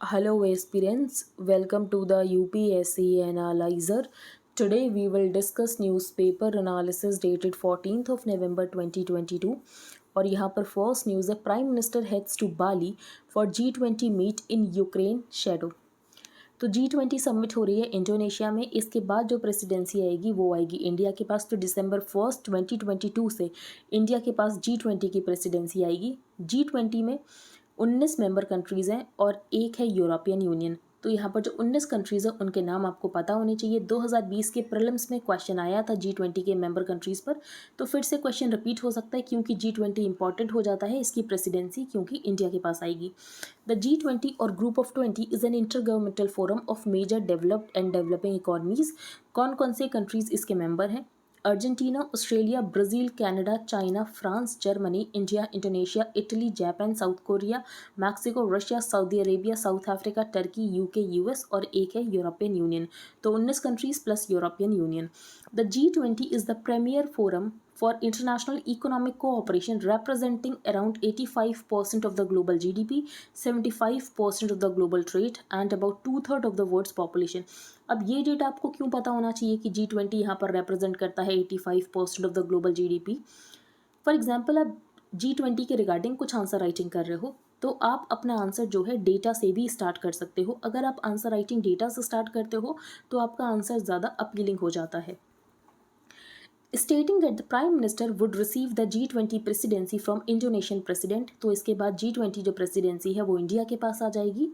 Hello aspirants, welcome to the UPSC Analyzer. Today we will discuss newspaper analysis dated 14th of November 2022 और यहाँ पर first news है prime minister heads to Bali for G20 meet in Ukraine shadow. तो G20 summit हो रही है Indonesia में। इसके बाद जो प्रेसिडेंसी आएगी वो आएगी इंडिया के पास। तो दिसंबर 1 2022 से इंडिया के पास G20 की प्रेसिडेंसी आएगी। G20 में 19 मेंबर कंट्रीज़ हैं और एक है यूरोपियन यूनियन। तो यहाँ पर जो 19 कंट्रीज़ हैं उनके नाम आपको पता होने चाहिए। 2020 के प्रीलिम्स में क्वेश्चन आया था G20 के मेंबर कंट्रीज़ पर, तो फिर से क्वेश्चन रिपीट हो सकता है क्योंकि G20 इंपॉर्टेंट हो जाता है इसकी प्रेसिडेंसी, क्योंकि इंडिया के पास आएगी। द G20 और group of 20 is an intergovernmental forum of major developed and developing economies. कौन कौन से कंट्रीज़ इसके मेंबर हैं? Argentina, Australia, Brazil, Canada, China, France, Germany, India, Indonesia, Italy, Japan, South Korea, Mexico, Russia, Saudi Arabia, South Africa, Turkey, UK, US और एक है European Union. तो 19 countries plus European Union. The G20 is the premier forum for international economic cooperation, representing around 85% of the global GDP, 75% of the global trade and about two-thirds of the world's population. अब ये data आपको क्यों पता होना चाहिए कि G20 यहाँ पर represent करता है 85% of the global GDP? For example आप G20 के रिगार्डिंग कुछ आंसर राइटिंग कर रहे हो तो आप अपना आंसर जो है डेटा से भी स्टार्ट कर सकते हो। अगर आप आंसर राइटिंग डेटा से स्टार्ट करते हो तो आपका आंसर ज़्यादा अपीलिंग हो जाता है। Stating that the prime minister would receive the G20 presidency from Indonesian president. तो इसके बाद G20 जो प्रेसिडेंसी है वो इंडिया के पास आ जाएगी।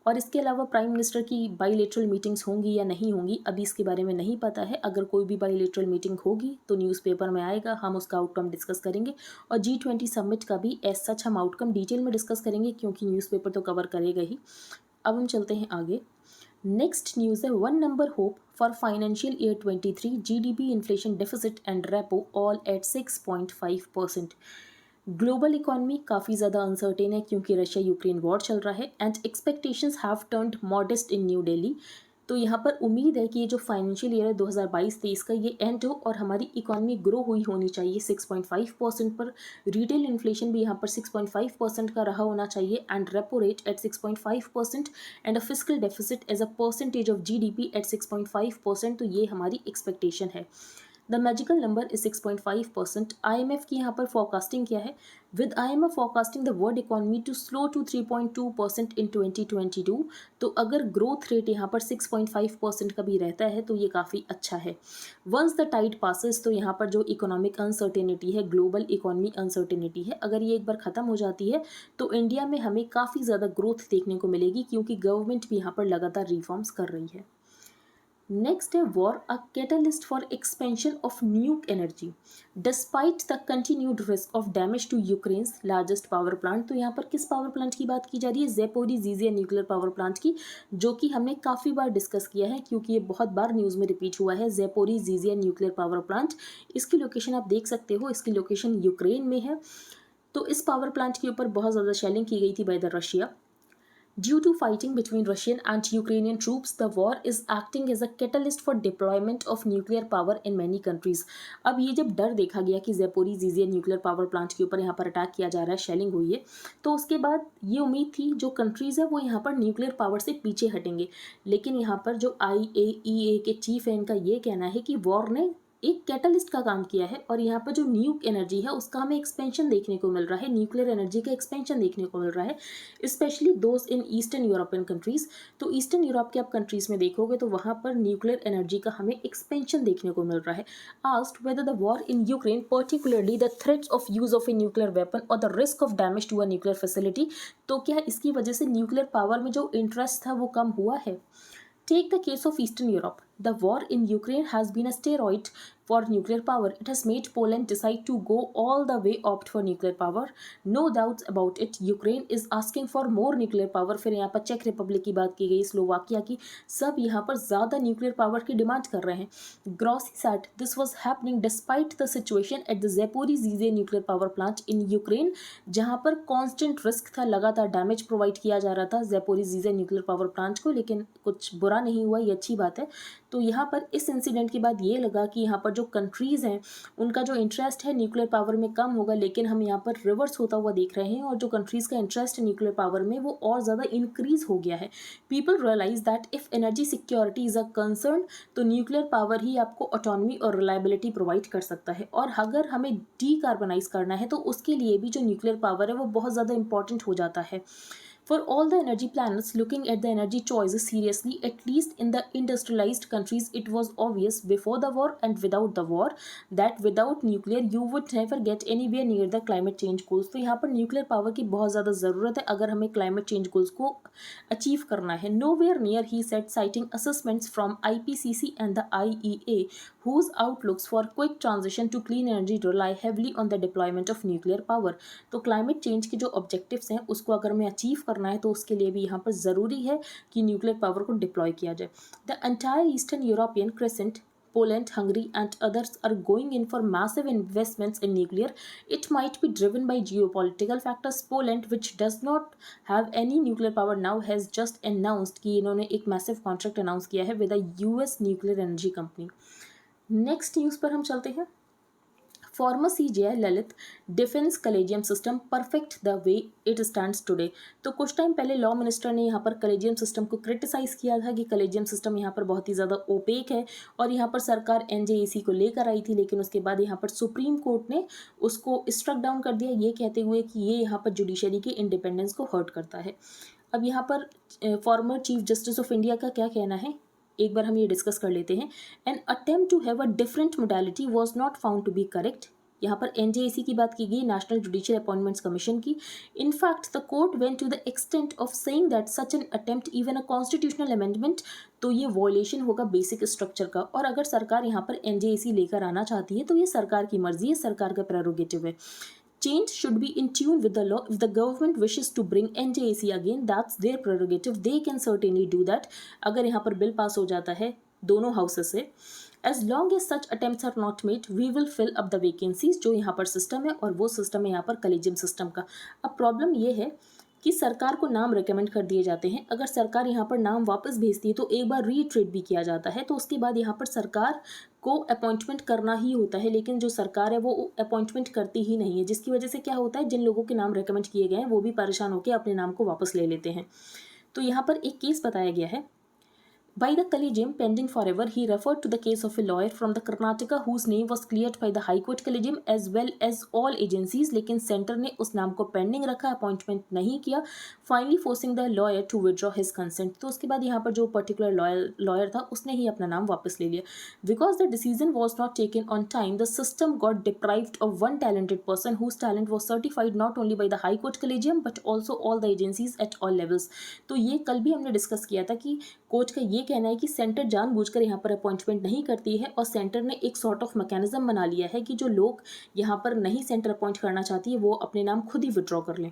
और इसके अलावा प्राइम मिनिस्टर की बाईलेटरल मीटिंग्स होंगी या नहीं होंगी अभी इसके बारे में नहीं पता है। अगर कोई भी बाईलेटरल मीटिंग होगी तो न्यूज़पेपर में आएगा, हम उसका आउटकम डिस्कस करेंगे। और G20 समिट का भी एज सच हम आउटकम डिटेल में डिस्कस करेंगे क्योंकि न्यूज़पेपर तो कवर करेगा ही। अब हम चलते हैं आगे। नेक्स्ट न्यूज़ है one number hope for financial year 23 GDP inflation deficit and repo all at 6.5%। Global economy काफ़ी ज़्यादा अनसर्टेन है क्योंकि रशिया यूक्रेन वॉर चल रहा है and expectations have turned modest in new Delhi. तो यहाँ पर उम्मीद है कि ये जो फाइनेंशियल ईयर है 2022-23 का ये एंड हो और हमारी इकॉनमी ग्रो हुई होनी चाहिए 6.5% पर। रिटेल इन्फ्लेशन भी यहाँ पर 6.5% का रहा होना चाहिए and repo rate at 6.5% and a fiscal deficit as a percentage of GDP at 6.5%। तो ये हमारी एक्सपेक्टेशन है। The magical number is 6.5%। IMF की यहाँ पर फोरकास्टिंग क्या है? With IMF forecasting the world economy to slow to 3.2% in 2022। तो अगर ग्रोथ रेट यहाँ पर 6.5% का भी रहता है तो ये काफ़ी अच्छा है। वंस द टाइड पासेस, तो यहाँ पर जो इकोनॉमिक अनसर्टेनिटी है, ग्लोबल इकॉनमी अनसर्टेनिटी है, अगर ये एक बार ख़त्म हो जाती है तो इंडिया में हमें काफ़ी ज़्यादा ग्रोथ देखने को मिलेगी क्योंकि गवर्नमेंट भी यहाँ पर लगातार रिफॉर्म्स कर रही है। नेक्स्ट है war a catalyst for expansion of nuke energy despite the continued risk of damage to Ukraine's largest power plant. तो यहाँ पर किस पावर प्लांट की बात की जा रही है? ज़ेपोरिज़िया न्यूक्लियर पावर प्लांट की, जो कि हमने काफ़ी बार डिस्कस किया है क्योंकि ये बहुत बार न्यूज़ में रिपीट हुआ है। ज़ेपोरिज़िया न्यूक्लियर पावर प्लांट, इसकी लोकेशन आप देख सकते हो, इसकी लोकेशन यूक्रेन में है। तो इस पावर प्लांट के ऊपर बहुत ज़्यादा शेलिंग की गई थी by the Russia. Due to fighting between Russian and Ukrainian troops, the war is acting as a catalyst for deployment of nuclear power in many countries. अब ये जब डर देखा गया कि ज़ेपोरिज़िया न्यूक्लियर पावर प्लांट के ऊपर यहाँ पर अटैक किया जा रहा है, शेलिंग हुई है, तो उसके बाद ये उम्मीद थी जो कंट्रीज़ है वो यहाँ पर न्यूक्लियर पावर से पीछे हटेंगे। लेकिन यहाँ पर जो IAEA के चीफ है, इनका ये कहना है कि वॉर ने एक कैटलिस्ट का काम किया है और यहाँ पर जो न्यूक एनर्जी है उसका हमें एक्सपेंशन देखने को मिल रहा है, न्यूक्लियर एनर्जी का एक्सपेंशन देखने को मिल रहा है, specially those in eastern European countries. तो ईस्टर्न यूरोप के आप कंट्रीज़ में देखोगे तो वहाँ पर न्यूक्लियर एनर्जी का हमें एक्सपेंशन देखने को मिल रहा है। Asked whether the war in Ukraine, particularly the threats of use of a nuclear weapon और the risk of damage to a nuclear facility, तो क्या इसकी वजह से न्यूक्लियर पावर में जो इंटरेस्ट था वो कम हुआ है? Take the case of Eastern Europe. The war in Ukraine has been a steroid for nuclear power. It has made Poland decide to go all the way opt for nuclear power. No doubts about it. Ukraine is asking for more nuclear power. फिर यहाँ पर check Republic की बात की गई, Slovakia की, सब यहाँ पर ज़्यादा न्यूक्लियर पावर की डिमांड कर रहे हैं। Grossi said this was happening despite the situation at the Zaporizhzhia nuclear power plant in Ukraine, जहाँ पर constant risk था, लगातार डैमेज प्रोवाइड किया जा रहा था Zaporizhzhia nuclear power plant को, लेकिन कुछ बुरा नहीं हुआ, ये अच्छी बात है। तो यहाँ पर इस इंसिडेंट के बाद ये लगा कि यहाँ पर जो कंट्रीज़ हैं उनका जो इंटरेस्ट है न्यूक्लियर पावर में कम होगा, लेकिन हम यहाँ पर रिवर्स होता हुआ देख रहे हैं और जो कंट्रीज़ का इंटरेस्ट है न्यूक्लियर पावर में वो और ज़्यादा इंक्रीज़ हो गया है। People realise that if energy security is a concern तो न्यूक्लियर पावर ही आपको ऑटोनॉमी और रिलायबिलिटी प्रोवाइड कर सकता है, और अगर हमें डीकार्बनाइज करना है तो उसके लिए भी जो न्यूक्लियर पावर है वो बहुत ज़्यादा इंपॉर्टेंट हो जाता है। For all the energy planners looking at the energy choices seriously, at least in the industrialized countries, it was obvious before the war and without the war that without nuclear you would never get anywhere near the climate change goals. तो यहाँ पर nuclear power की बहुत ज़्यादा ज़रूरत है अगर हमें क्लाइमेट चेंज गोल्स को अचीव करना है. Nowhere near, he said, citing assessments from IPCC and the IEA, whose outlooks for quick transition to clean energy rely heavily on the deployment of nuclear power. तो climate change के जो objectives हैं उसको अगर हमें achieve करना है तो उसके लिए भी यहाँ पर ज़रूरी है कि न्यूक्लियर पावर को डिप्लॉय किया जाए. The entire eastern European crescent, Poland, Hungary and others are going in for massive investments in nuclear. It might be driven by geopolitical factors. Poland, which does not have any nuclear power now, has just announced कि इन्होंने एक massive contract announce किया है with a US nuclear energy company. Next news पर हम चलते हैं. Former CGI Lalit, defence collegium system perfect the way it stands today. तो कुछ टाइम पहले लॉ मिनिस्टर ने यहाँ पर कलेजियम सिस्टम को क्रिटिसाइज़ किया था कि कलेजियम सिस्टम यहाँ पर बहुत ही ज़्यादा ओपेक है, और यहाँ पर सरकार NJAC को लेकर आई थी, लेकिन उसके बाद यहाँ पर सुप्रीम कोर्ट ने उसको स्ट्रक डाउन कर दिया, ये कहते हुए कि ये यहाँ पर जुडिशरी के इंडिपेंडेंस को हर्ट करता है. अब यहाँ पर former chief justice of India का क्या कहना है, एक बार हम ये डिस्कस कर लेते हैं. An attempt to have a different modality was not found to be correct. यहाँ पर NJAC की बात की गई, नेशनल जुडिशियल अपॉइंटमेंट्स कमीशन की. In fact the court went to the extent of saying that such an attempt even a constitutional amendment, तो ये violation होगा बेसिक स्ट्रक्चर का, और अगर सरकार यहाँ पर NJAC लेकर आना चाहती है तो ये सरकार की मर्जी है, सरकार का प्रेरोगेटिव है. Change should be in tune with the law. If the government wishes to bring NJAC again, that's their prerogative. They can certainly do that. अगर यहाँ पर बिल पास हो जाता है दोनों हाउसेस से, as long as such attempts are not made, we will fill up the vacancies. जो यहाँ पर सिस्टम है, और वो सिस्टम है यहाँ पर कलेजियम सिस्टम का. अब प्रॉब्लम ये है कि सरकार को नाम रिकमेंड कर दिए जाते हैं. अगर सरकार यहाँ पर नाम वापस भेजती है तो एक बार रीट्रेट भी किया जाता है, तो उसके बाद यहाँ पर सरकार को अपॉइंटमेंट करना ही होता है, लेकिन जो सरकार है वो अपॉइंटमेंट करती ही नहीं है, जिसकी वजह से क्या होता है, जिन लोगों के नाम रिकमेंड किए गए हैं वो भी परेशान होकर अपने नाम को वापस ले लेते हैं. तो यहाँ पर एक केस बताया गया है. By the collegium pending forever, he referred to the case of a lawyer from the Karnataka whose name was cleared by the High Court collegium as well as all agencies, लेकिन centre ने उस नाम को pending रखा, appointment नहीं किया, finally forcing the lawyer to withdraw his consent. तो उसके बाद यहाँ पर जो पर्टिकुलर लॉयर था उसने ही अपना नाम वापस ले लिया. Because the decision was not taken on time, the system got deprived of one talented person whose talent was certified not only by the high court collegium but also all the agencies at all levels. तो ये कल भी हमने discuss किया था कि court का ये कहना है कि सेंटर जानबूझकर यहाँ पर अपॉइंटमेंट नहीं करती है, और सेंटर ने एक सॉर्ट ऑफ मैकेनिज्म बना लिया है कि जो लोग यहाँ पर नहीं सेंटर अपॉइंट करना चाहती है वो अपने नाम खुद ही विड्रॉ कर लें.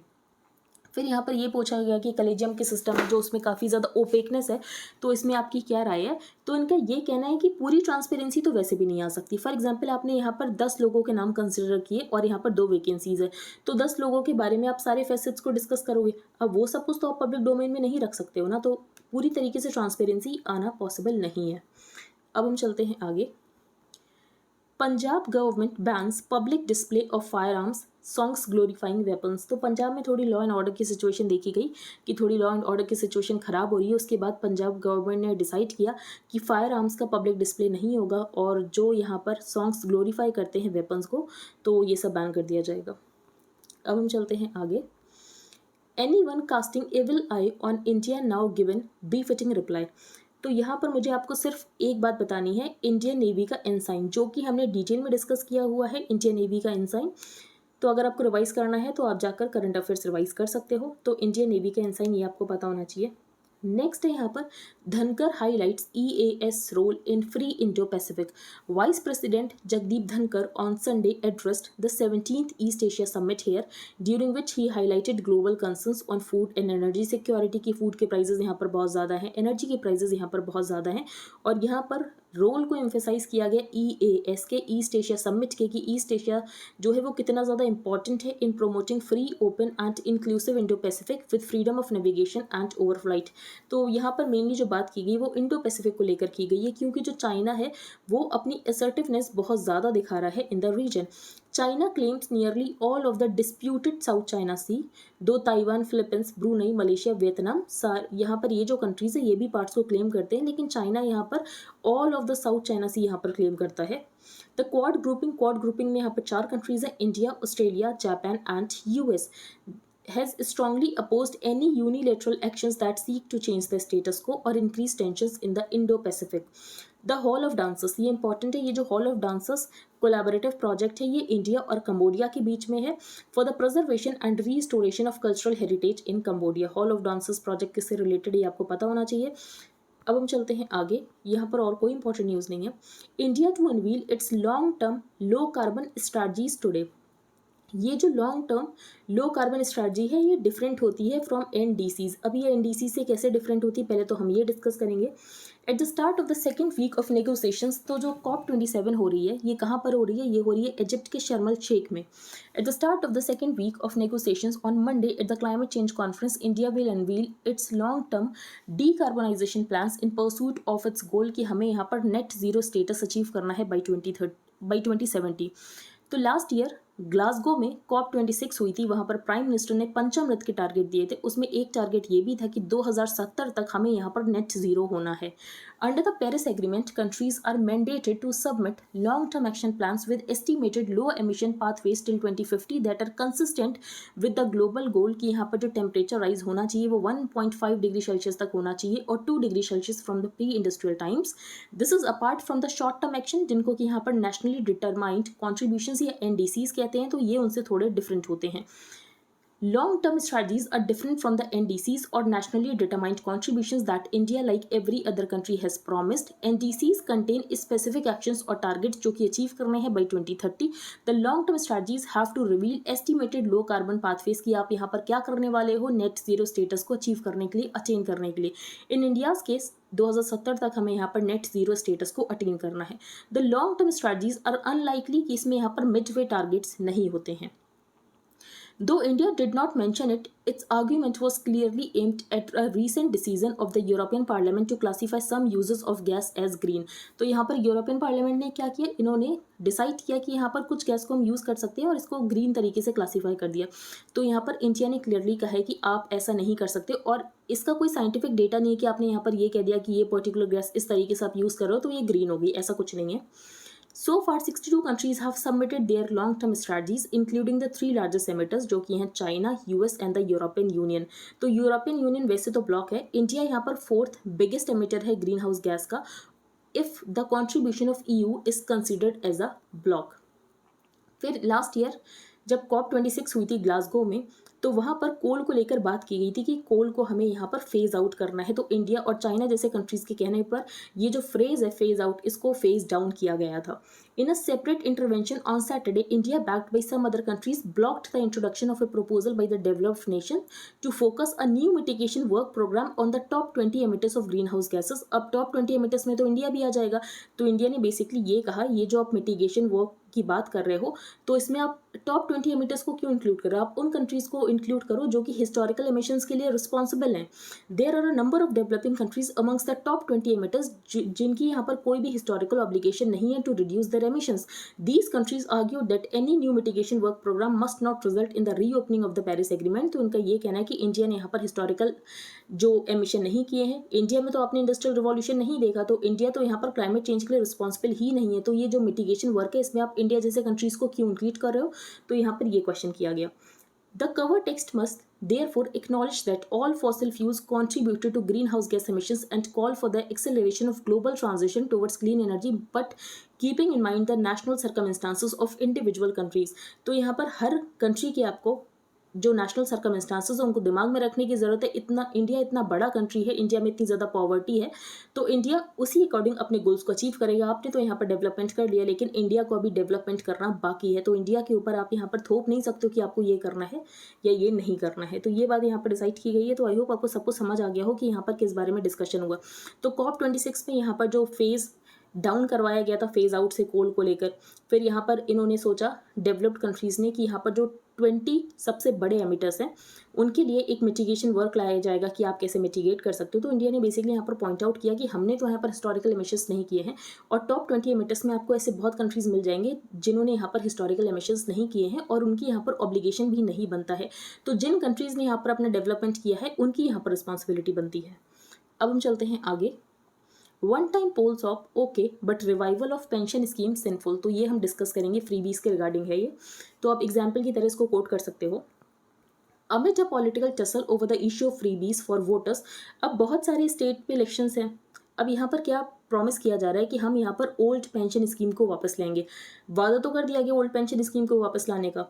फिर यहाँ पर ये पूछा गया कि कलेजियम के सिस्टम में जो उसमें काफ़ी ज़्यादा ओपेकनेस है, तो इसमें आपकी क्या राय है. तो इनका ये कहना है कि पूरी ट्रांसपेरेंसी तो वैसे भी नहीं आ सकती. फॉर एग्जांपल आपने यहाँ पर 10 लोगों के नाम कंसिडर किए और यहाँ पर 2 वैकेंसीज़ है, तो 10 लोगों के बारे में आप सारे फैसेट्स को डिस्कस करोगे. अब वो सब कुछ तो आप पब्लिक डोमेन में नहीं रख सकते हो ना, तो पूरी तरीके से ट्रांसपेरेंसी आना पॉसिबल नहीं है. अब हम चलते हैं आगे. Punjab government bans public display of fire arms songs glorifying weapons. तो पंजाब में थोड़ी लॉ एंड ऑर्डर की सिचुएशन देखी गई कि थोड़ी लॉ एंड ऑर्डर की सिचुएशन ख़राब हो रही है. उसके बाद पंजाब गवर्नमेंट ने डिसाइड किया कि फायर आर्म्स का पब्लिक डिस्प्ले नहीं होगा, और जो यहाँ पर सॉन्ग्स ग्लोरीफाई करते हैं वेपन्स को, तो ये सब बैन कर दिया जाएगा. अब हम चलते हैं आगे. Anyone casting evil eye on India now given befitting reply. तो यहाँ पर मुझे आपको सिर्फ एक बात बतानी है, इंडियन नेवी का एनसाइन, जो कि हमने डिटेल में डिस्कस किया हुआ है. इंडियन नेवी का एनसाइन, तो अगर आपको रिवाइज करना है तो आप जाकर करंट अफेयर्स रिवाइज कर सकते हो. तो इंडियन नेवी का एनसाइन ये आपको पता होना चाहिए. नेक्स्ट है यहाँ पर Dhankhar highlights EAS role in free Indo Pacific. Vice president Jagdeep Dhankhar on Sunday addressed the 17th East Asia summit here, during which he highlighted global concerns on food and energy security. की food के prices यहाँ पर बहुत ज़्यादा हैं, energy के prices यहाँ पर बहुत ज़्यादा हैं, और यहाँ पर रोल को एम्फेसाइज किया गया EAS के, ईस्ट एशिया समिट के, कि ईस्ट एशिया जो है वो कितना ज़्यादा इंपॉर्टेंट है इन promoting free, open and inclusive Indo Pacific with freedom of navigation and overflight. तो यहाँ पर मेनली जो बात की गई वो इंडो पैसिफिक को लेकर की गई है, क्योंकि जो चाइना है वो अपनी असर्टिवनेस बहुत ज़्यादा दिखा रहा है in the region. China claims nearly all of the disputed South China Sea, though Taiwan, Philippines, Brunei, Malaysia, Vietnam, यहाँ पर ये जो कंट्रीज है ये भी पार्ट्स को क्लेम करते हैं, लेकिन चाइना यहाँ पर all of the South China Sea यहाँ पर क्लेम करता है। द क्वाड ग्रुपिंग में यहाँ पर 4 कंट्रीज है, India, Australia, Japan and US, has strongly opposed any unilateral actions that seek to change the status quo or increase tensions in the Indo-Pacific. The hall of dancers, ये important है, ये जो hall of dancers collaborative project है ये India और Cambodia के बीच में है for the preservation and restoration of cultural heritage in Cambodia. Hall of dancers project किससे रिलेटेड है आपको पता होना चाहिए। अब हम चलते हैं आगे, यहाँ पर और कोई इंपॉर्टेंट न्यूज़ नहीं है। India to unveil its long term low carbon strategies today. ये जो long term low carbon strategy है ये डिफरेंट होती है फ्रॉम NDCs। अब ये NDC से कैसे डिफरेंट होती है पहले तो हम ये डिस्कस करेंगे। At the start of the second week of negotiations, तो जो COP27 हो रही है ये कहाँ पर हो रही है, ये हो रही है इजिप्ट के शर्म अल शेख में। At the start of the second week of negotiations on Monday at the climate change conference, India will unveil its long term decarbonisation plans in pursuit of its goal कि हमें यहाँ पर net zero status achieve करना है by 2070। तो last year Glasgow में COP26 हुई थी, वहां पर प्राइम मिनिस्टर ने पंचामृत के टारगेट दिए थे। उसमें एक टारगेट ये भी था कि 2070 तक हमें यहाँ पर नेट जीरो होना है। Under the Paris agreement, countries are mandated to submit long term action plans with estimated low emission pathways till 2050 that are consistent with the global goal कि यहाँ पर जो टेम्परेचर राइज होना चाहिए वो 1.5 डिग्री सेल्सियस तक होना चाहिए और 2 degree Celsius from the pre industrial times. This is apart from the short term action जिनको कि यहाँ पर नेशनली डिटरमाइंड कॉन्ट्रीब्यूशंस या NDCs कहते हैं, तो ये उनसे थोड़े डिफरेंट होते हैं। Long term strategies are different from the NDCs or nationally determined contributions that India, like every other country, has promised. NDCs contain specific actions or targets जो कि achieve करने हैं by 2030. The long term strategies have to reveal estimated low carbon pathways कि आप यहाँ पर क्या करने वाले हो net zero status को achieve करने के लिए, attain करने के लिए। In India's case 2070 तक हमें यहाँ पर नेट जीरो स्टेटस को अटेन करना है। The long term strategies are unlikely कि इसमें यहाँ पर मिडवे टारगेट्स नहीं होते हैं। Though India did not mention it, its argument was clearly aimed at a recent decision of the European Parliament to classify some uses of gas as green. तो यहाँ पर यूरोपियन पार्लियामेंट ने क्या किया, इन्होंने डिसाइड किया कि यहाँ पर कुछ गैस को हम यूज़ कर सकते हैं और इसको ग्रीन तरीके से क्लासीफाई कर दिया। तो यहाँ पर इंडिया ने क्लियरली कहा है कि आप ऐसा नहीं कर सकते और इसका कोई साइंटिफिक डेटा नहीं है कि आपने यहाँ पर ये कह दिया कि ये पर्टिकुलर गैस इस तरीके से आप यूज़ कर रहे हो तो ये ग्रीन होगी, ऐसा कुछ नहीं है। So far 62 countries have submitted their long-term strategies, including the 3 largest emitters जो कि हैं China, US and the European Union। तो यूरोपियन यूनियन वैसे तो ब्लॉक है, इंडिया यहाँ पर 4th बिगेस्ट एमिटर है ग्रीन हाउस गैस का if the contribution of EU is considered as a block। फिर लास्ट ईयर जब COP26 हुई थी ग्लासगो में, तो वहाँ पर कोल को लेकर बात की गई थी कि कोल को हमें यहाँ पर फेज आउट करना है। तो इंडिया और चाइना जैसे कंट्रीज़ के कहने पर ये जो फ्रेज है फेज आउट, इसको फेज डाउन किया गया था। In a separate intervention on Saturday, India, backed by some other countries, blocked the introduction of a proposal by the developed nation to focus a new mitigation work program on the top 20 emitters of greenhouse gases। अब top 20 emitters में तो India भी आ जाएगा। तो India ने basically ये कहा, ये जो आप मिटिगेशन वर्क की बात कर रहे हो तो इसमें आप टॉप 20 एमिटर्स को क्यों इंक्लूड कर रहे हो, आप उन कंट्रीज़ को इंक्लूड करो जो कि हिस्टोरिकल एमिशंस के लिए रिस्पॉन्सिबल हैं। There are a number of developing countries amongst the top 20 emitters जिनकी यहाँ पर कोई भी हिस्टोरिकल ऑब्लिगेशन नहीं है to reduce their emissions. These countries argue that any new mitigation work programme must not result in the reopening of the Paris agreement. तो उनका ये कहना है कि इंडिया ने यहाँ पर हिस्टोरिकल जो एमिशन नहीं किए हैं, इंडिया में तो आपने इंडस्ट्रियल रिवॉल्यूशन नहीं देखा, तो इंडिया तो यहाँ पर क्लाइमेट चेंज के लिए रिस्पॉन्सिबल ही नहीं है। तो ये जो मिटिगेशन वर्क है इसमें आप इंडिया जैसे कंट्रीज़ को क्यों इंक्लूड कर रहे हो, तो यहाँ पर ये क्वेश्चन किया गया। The cover text must therefore acknowledge that all fossil fuels contributed to greenhouse gas emissions and call for the acceleration of global transition towards clean energy, but keeping in mind the national circumstances of individual countries। तो यहाँ पर हर country के आपको जो national circumstances है उनको दिमाग में रखने की ज़रूरत है। इंडिया इतना बड़ा कंट्री है, इंडिया में इतनी ज़्यादा पॉवर्टी है, तो इंडिया उसी अकॉर्डिंग अपने गोल्स को अचीव करेगा। आपने तो यहाँ पर डेवलपमेंट कर लिया, लेकिन इंडिया को अभी डेवलपमेंट करना बाकी है। तो इंडिया के ऊपर आप यहाँ पर थोप नहीं सकते हो कि आपको ये करना है या ये नहीं करना है। तो ये बात यहाँ पर डिसाइड की गई है। तो आई होप आपको सब कुछ समझ आ गया हो कि यहाँ पर किस बारे में डिस्कशन हुआ। तो COP26 में यहाँ पर जो फेज़ डाउन करवाया गया था फेज आउट से कोल को लेकर। फिर यहाँ पर इन्होंने सोचा डेवलप्ड कंट्रीज़ ने कि यहाँ पर जो 20 सबसे बड़े एमिटर्स हैं उनके लिए एक मिटिगेशन वर्क लाया जाएगा कि आप कैसे मिटिगेट कर सकते हो। तो इंडिया ने बेसिकली यहाँ पर पॉइंट आउट किया कि हमने तो यहाँ पर हिस्टोरिकल एमिशंस नहीं किए हैं, और टॉप 20 एमिटर्स में आपको ऐसे बहुत कंट्रीज़ मिल जाएंगे जिन्होंने यहाँ पर हिस्टोरिकल एमिशंस नहीं किए हैं और उनकी यहाँ पर ऑब्लिगेशन भी नहीं बनता है। तो जिन कंट्रीज़ ने यहाँ पर अपना डेवलपमेंट किया है उनकी यहाँ पर रिस्पॉन्सिबिलिटी बनती है। अब हम चलते हैं आगे। One time polls of okay but revival of pension scheme sinful. तो ये हम डिस्कस करेंगे, फ्रीबीज के रिगार्डिंग है ये। तो आप एग्जाम्पल की तरह इसको कोट कर सकते हो। अमिट a political tussle over the issue of freebies for voters. अब बहुत सारे स्टेट पे इलेक्शंस हैं। अब यहाँ पर क्या प्रॉमिस किया जा रहा है कि हम यहाँ पर ओल्ड पेंशन स्कीम को वापस लेंगे। वादा तो कर दिया गया ओल्ड पेंशन स्कीम को वापस लाने का,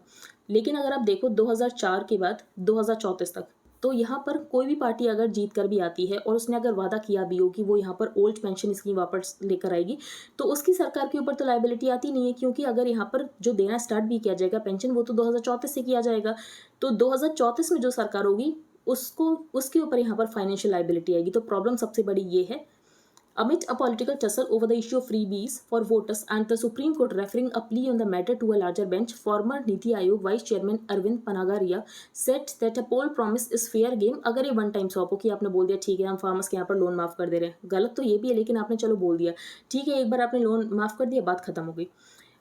लेकिन अगर आप देखो 2004 के बाद 2034 तक, तो यहाँ पर कोई भी पार्टी अगर जीत कर भी आती है और उसने अगर वादा किया भी हो कि वो यहाँ पर ओल्ड पेंशन स्कीम वापस लेकर आएगी, तो उसकी सरकार के ऊपर तो लायबिलिटी आती नहीं है, क्योंकि अगर यहाँ पर जो देना स्टार्ट भी किया जाएगा पेंशन वो तो 2034 से किया जाएगा। तो 2034 में जो सरकार होगी उसको उसके ऊपर यहाँ पर फाइनेंशियल लायबिलिटी आएगी। तो प्रॉब्लम सबसे बड़ी ये है। Amid a political tussle over the issue of freebies for voters and the Supreme Court referring a plea on the matter to a larger bench, former Niti Aayog Vice Chairman Arvind Panagaria said that a poll promise is fair game। अगर ये one time swap हो कि आपने बोल दिया ठीक है हम फार्मर्स के यहाँ पर लोन माफ़ कर दे रहे हैं, गलत तो ये भी है, लेकिन आपने चलो बोल दिया ठीक है, एक बार आपने लोन माफ़ कर दिया, बात खत्म हो गई,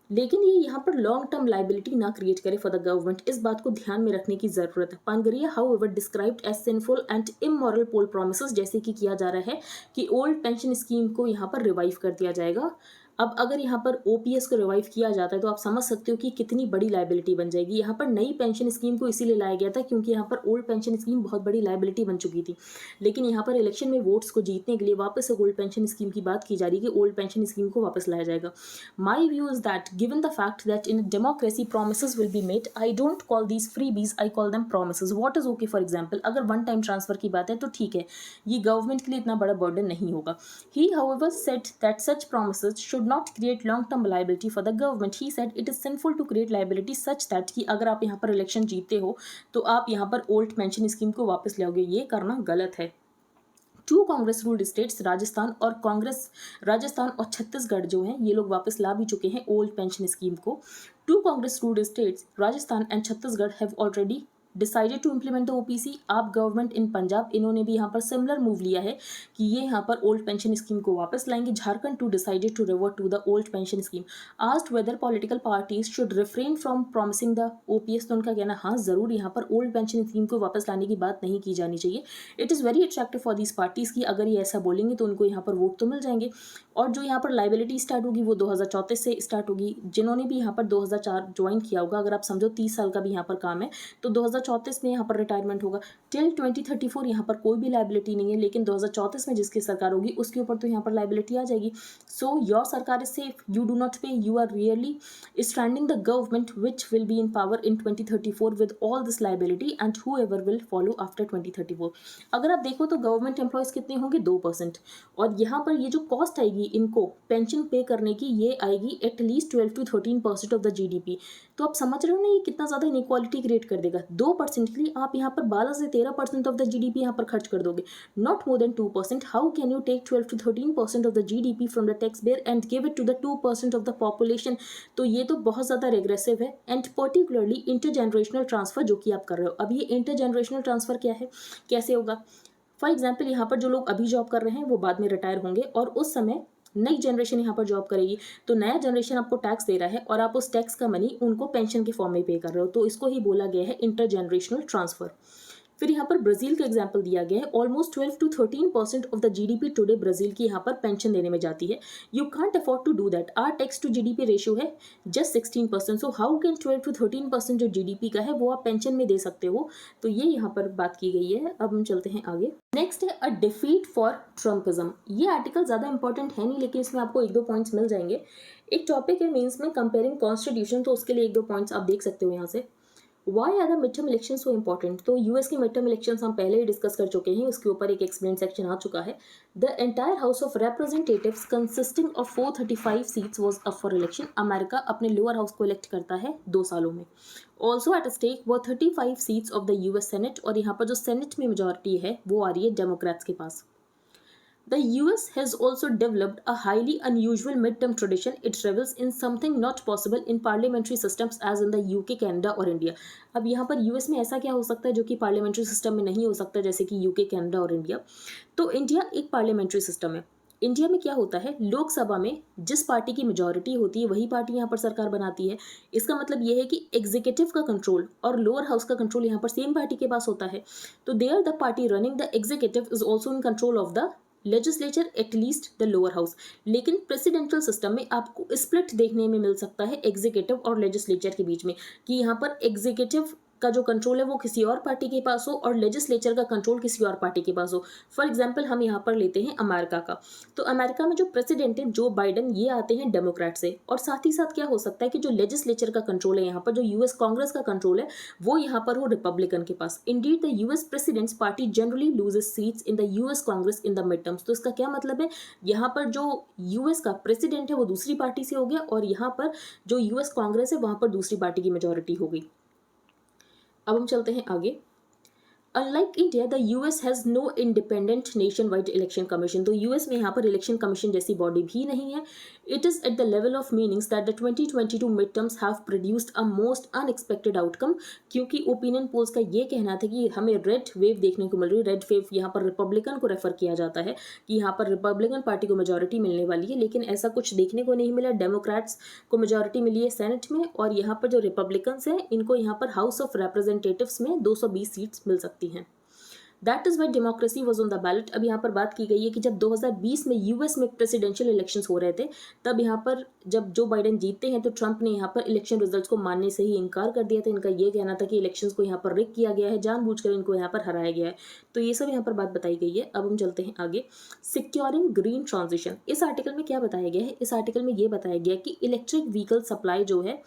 लेकिन ये यहाँ पर लॉन्ग टर्म लाइबिलिटी ना क्रिएट करे फॉर द गवर्नमेंट। इस बात को ध्यान में रखने की जरूरत है। Panagariya however described as sinful and immoral poll promises, जैसे कि किया जा रहा है कि ओल्ड पेंशन स्कीम को यहाँ पर रिवाइव कर दिया जाएगा। अब अगर यहाँ पर ओपीएस को रिवाइव किया जाता है तो आप समझ सकते हो कि कितनी बड़ी लाइबिलिटी बन जाएगी। यहाँ पर नई पेंशन स्कीम को इसीलिए लाया गया था क्योंकि यहाँ पर ओल्ड पेंशन स्कीम बहुत बड़ी लाइबिलिटी बन चुकी थी, लेकिन यहाँ पर इलेक्शन में वोट्स को जीतने के लिए वापस से ओल्ड पेंशन स्कीम की बात की जा रही है कि ओल्ड पेंशन स्कीम को वापस लाया जाएगा। My view is that given the fact that in democracy promises will be made, I don't call these freebies, I call them promises. What is okay? For example अगर one time transfer की बात है तो ठीक है, ये government के लिए इतना बड़ा बर्डन नहीं होगा। He however said that such promises should not create long term liability for the government. He said it is sinful to create liability such that कि अगर आप यहाँ पर इलेक्शन जीतते हो तो आप यहाँ पर ओल्ड पेंशन स्कीम को वापस लाओगे, ये करना गलत है। Two Congress ruled states Rajasthan और छत्तीसगढ़ जो हैं ये लोग वापस ला भी चुके हैं ओल्ड पेंशन स्कीम को। Two Congress ruled states Rajasthan and Chhattisgarh have already decided to implement the OPC. AAP government in Punjab इन्होंने भी यहाँ पर सिमिलर मूव लिया है कि ये यहाँ पर ओल्ड पेंशन स्कीम को वापस लाएंगे। Jharkhand too decided to revert to the old pension scheme. Asked whether political parties should refrain from promising the OPS, तो उनका कहना हाँ जरूर यहाँ पर ओल्ड पेंशन स्कीम को वापस लाने की बात नहीं की जानी चाहिए। It is very attractive for these parties की अगर ये ऐसा बोलेंगे तो उनको यहाँ पर वोट तो मिल जाएंगे, और जो यहाँ पर लाइबिलिटी स्टार्ट होगी वो 2034 से स्टार्ट होगी। जिन्होंने भी यहाँ पर 2004 ज्वाइन किया होगा, अगर आप समझो 30 साल का भी यहाँ पर काम है, तो 2034 में यहाँ पर रिटायरमेंट होगा। टिल 2034 यहाँ पर कोई भी लाइबिलिटी नहीं है, लेकिन 2034 में जिसकी सरकार होगी उसके ऊपर तो यहाँ पर लाइबिलिटी आ जाएगी। So your sarkar is safe, you do not pay, you are really standing the government which will be in power in 2034 with all this liability and whoever will follow after 2034। अगर आप देखो तो government employees कितने होंगे? 2%, और यहाँ पर ये जो कॉस्ट आएगी इनको पेंशन पे करने की ये आएगी at least 12 to 13% of the GDP. तो आप समझ रहे हो ना ये कितना ज़्यादा इनइक्वालिटी क्रिएट कर देगा। 2% के लिए आप यहाँ पर 12 से 13% ऑफ द जीडीपी यहाँ पर खर्च कर दोगे, not more than 2%। How can you take 12 to 13% of the GDP from the tax payer and give it to the 2% of the population? तो ये तो बहुत ज़्यादा रेग्रेसिव है। एंड पर्टिकुलरली इंटरजेनरेशनल ट्रांसफर जो कि आप कर रहे हो। अब ये इंटरजेनरेशनल ट्रांसफर क्या है, कैसे होगा? फॉर एग्जाम्पल यहाँ पर जो लोग अभी जॉब कर रहे हैं वो बाद में रिटायर होंगे और उस समय नई जनरेशन यहाँ पर जॉब करेगी, तो नया जनरेशन आपको टैक्स दे रहा है और आप उस टैक्स का मनी उनको पेंशन के फॉर्म में पे कर रहे हो, तो इसको ही बोला गया है इंटरजेनरेशनल ट्रांसफर। फिर यहाँ पर ब्राज़ील का एग्जाम्पल दिया गया है। Almost 12 to 13% of the GDP today Brazil की यहाँ पर पेंशन देने में जाती है। You can't afford to do that. Our tax to GDP ratio है just 16%। So how can 12 to 13% जो जीडीपी का है वो आप पेंशन में दे सकते हो? तो ये यहाँ पर बात की गई है। अब हम चलते हैं आगे। नेक्स्ट है अ डिफीट फॉर ट्रम्पिज्म। ये आर्टिकल ज़्यादा इंपॉर्टेंट है नहीं, लेकिन इसमें आपको 1-2 पॉइंट्स मिल जाएंगे। एक टॉपिक है मेंस में कंपेयरिंग कॉन्स्टिट्यूशन, तो उसके लिए 1-2 पॉइंट्स आप देख सकते हो यहाँ से। Why are the mid term election so important? तो यूएस के मिड टर्म इलेक्शन हम पहले ही डिस्कस कर चुके हैं, उसके ऊपर एक एक्सप्लेन सेक्शन आ चुका है। The entire house of representatives consisting of 435 seats was up for election. America अपने लोअर हाउस को इलेक्ट करता है 2 सालों में। ऑल्सो एट स्टेक वो 35 seats of the US senate, और यहाँ पर जो सेनेट में मेजॉरिटी है वो आ रही है डेमोक्रेट्स के पास। The US has also developed a highly unusual midterm tradition. It revels in something not possible in parliamentary systems as in the UK, Canada और इंडिया. अब यहाँ पर यूएस में ऐसा क्या हो सकता है जो कि पार्लियामेंट्री सिस्टम में नहीं हो सकता, जैसे कि यूके, कनाडा और इंडिया. तो इंडिया एक पार्लियामेंट्री सिस्टम है. इंडिया में क्या होता है, लोकसभा में जिस पार्टी की मेजॉरिटी होती है वही पार्टी यहाँ पर सरकार बनाती है. इसका मतलब ये है कि एग्जीक्यूटिव का कंट्रोल और लोअर हाउस का कंट्रोल यहाँ पर सेम पार्टी के पास होता है. तो there the party running the executive is also in control of the legislature at least the lower house. लेकिन प्रेसिडेंशियल सिस्टम में आपको स्प्लिट देखने में मिल सकता है एग्जीक्यूटिव और लेजिस्लेचर के बीच में, कि यहाँ पर एग्जीक्यूटिव का जो कंट्रोल है वो किसी और पार्टी के पास हो और लेजिस्लेचर का कंट्रोल किसी और पार्टी के पास हो. फॉर एग्जांपल हम यहाँ पर लेते हैं अमेरिका का. तो अमेरिका में जो प्रेसिडेंट है जो बाइडन, ये आते हैं डेमोक्रेट से. और साथ ही साथ क्या हो सकता है कि जो लेजिस्लेचर का कंट्रोल है यहाँ पर, जो यूएस कांग्रेस का कंट्रोल है, वो यहाँ पर हो रिपब्लिकन के पास. Indeed the US president's party generally loses seats in the US Congress in the midterms. तो इसका क्या मतलब है, यहाँ पर जो यूएस का प्रेसिडेंट है वो दूसरी पार्टी से हो गया और यहाँ पर जो यूएस कांग्रेस है वहां पर दूसरी पार्टी की मेजोरिटी हो गई. अब हम चलते हैं आगे. Unlike India, the US has no independent nationwide election commission. तो US में यहाँ पर इलेक्शन कमीशन जैसी बॉडी भी नहीं है. It is at the level of meanings that the 2022 midterms have produced a most unexpected outcome. क्योंकि ओपिनियन पोल्स का ये कहना था कि हमें रेड वेव देखने को मिल रही है. रेड वेव यहाँ पर रिपब्लिकन को रेफर किया जाता है कि यहाँ पर रिपब्लिकन पार्टी को मेजोरिटी मिलने वाली है, लेकिन ऐसा कुछ देखने को नहीं मिला. डेमोक्रेट्स को मेजोरिटी मिली है सेनेट में और यहाँ पर जो रिपब्लिकन्स हैं इनको यहाँ पर हाउस ऑफ रिप्रेजेंटेटिव्स में 220 सीट्स मिल सकती हैं. That is why democracy was on the ballot. अब यहाँ पर बात की गई है कि जब 2020 में यूएस में प्रेसिडेंशियल इलेक्शंस हो रहे थे, तब यहाँ पर जब जो बाइडन जीतते हैं तो ट्रंप ने यहाँ पर इलेक्शन रिजल्ट्स को मानने से ही इनकार कर दिया था. इनका ये कहना था कि इलेक्शंस को यहाँ पर रिग किया गया है, जानबूझकर इनको यहाँ पर हराया गया है. तो ये सब यहाँ पर बात बताई गई है. अब हम चलते हैं आगे. Securing green transition. इस आर्टिकल में क्या बताया गया है, इस आर्टिकल में ये बताया गया कि इलेक्ट्रिक व्हीकल सप्लाई जो है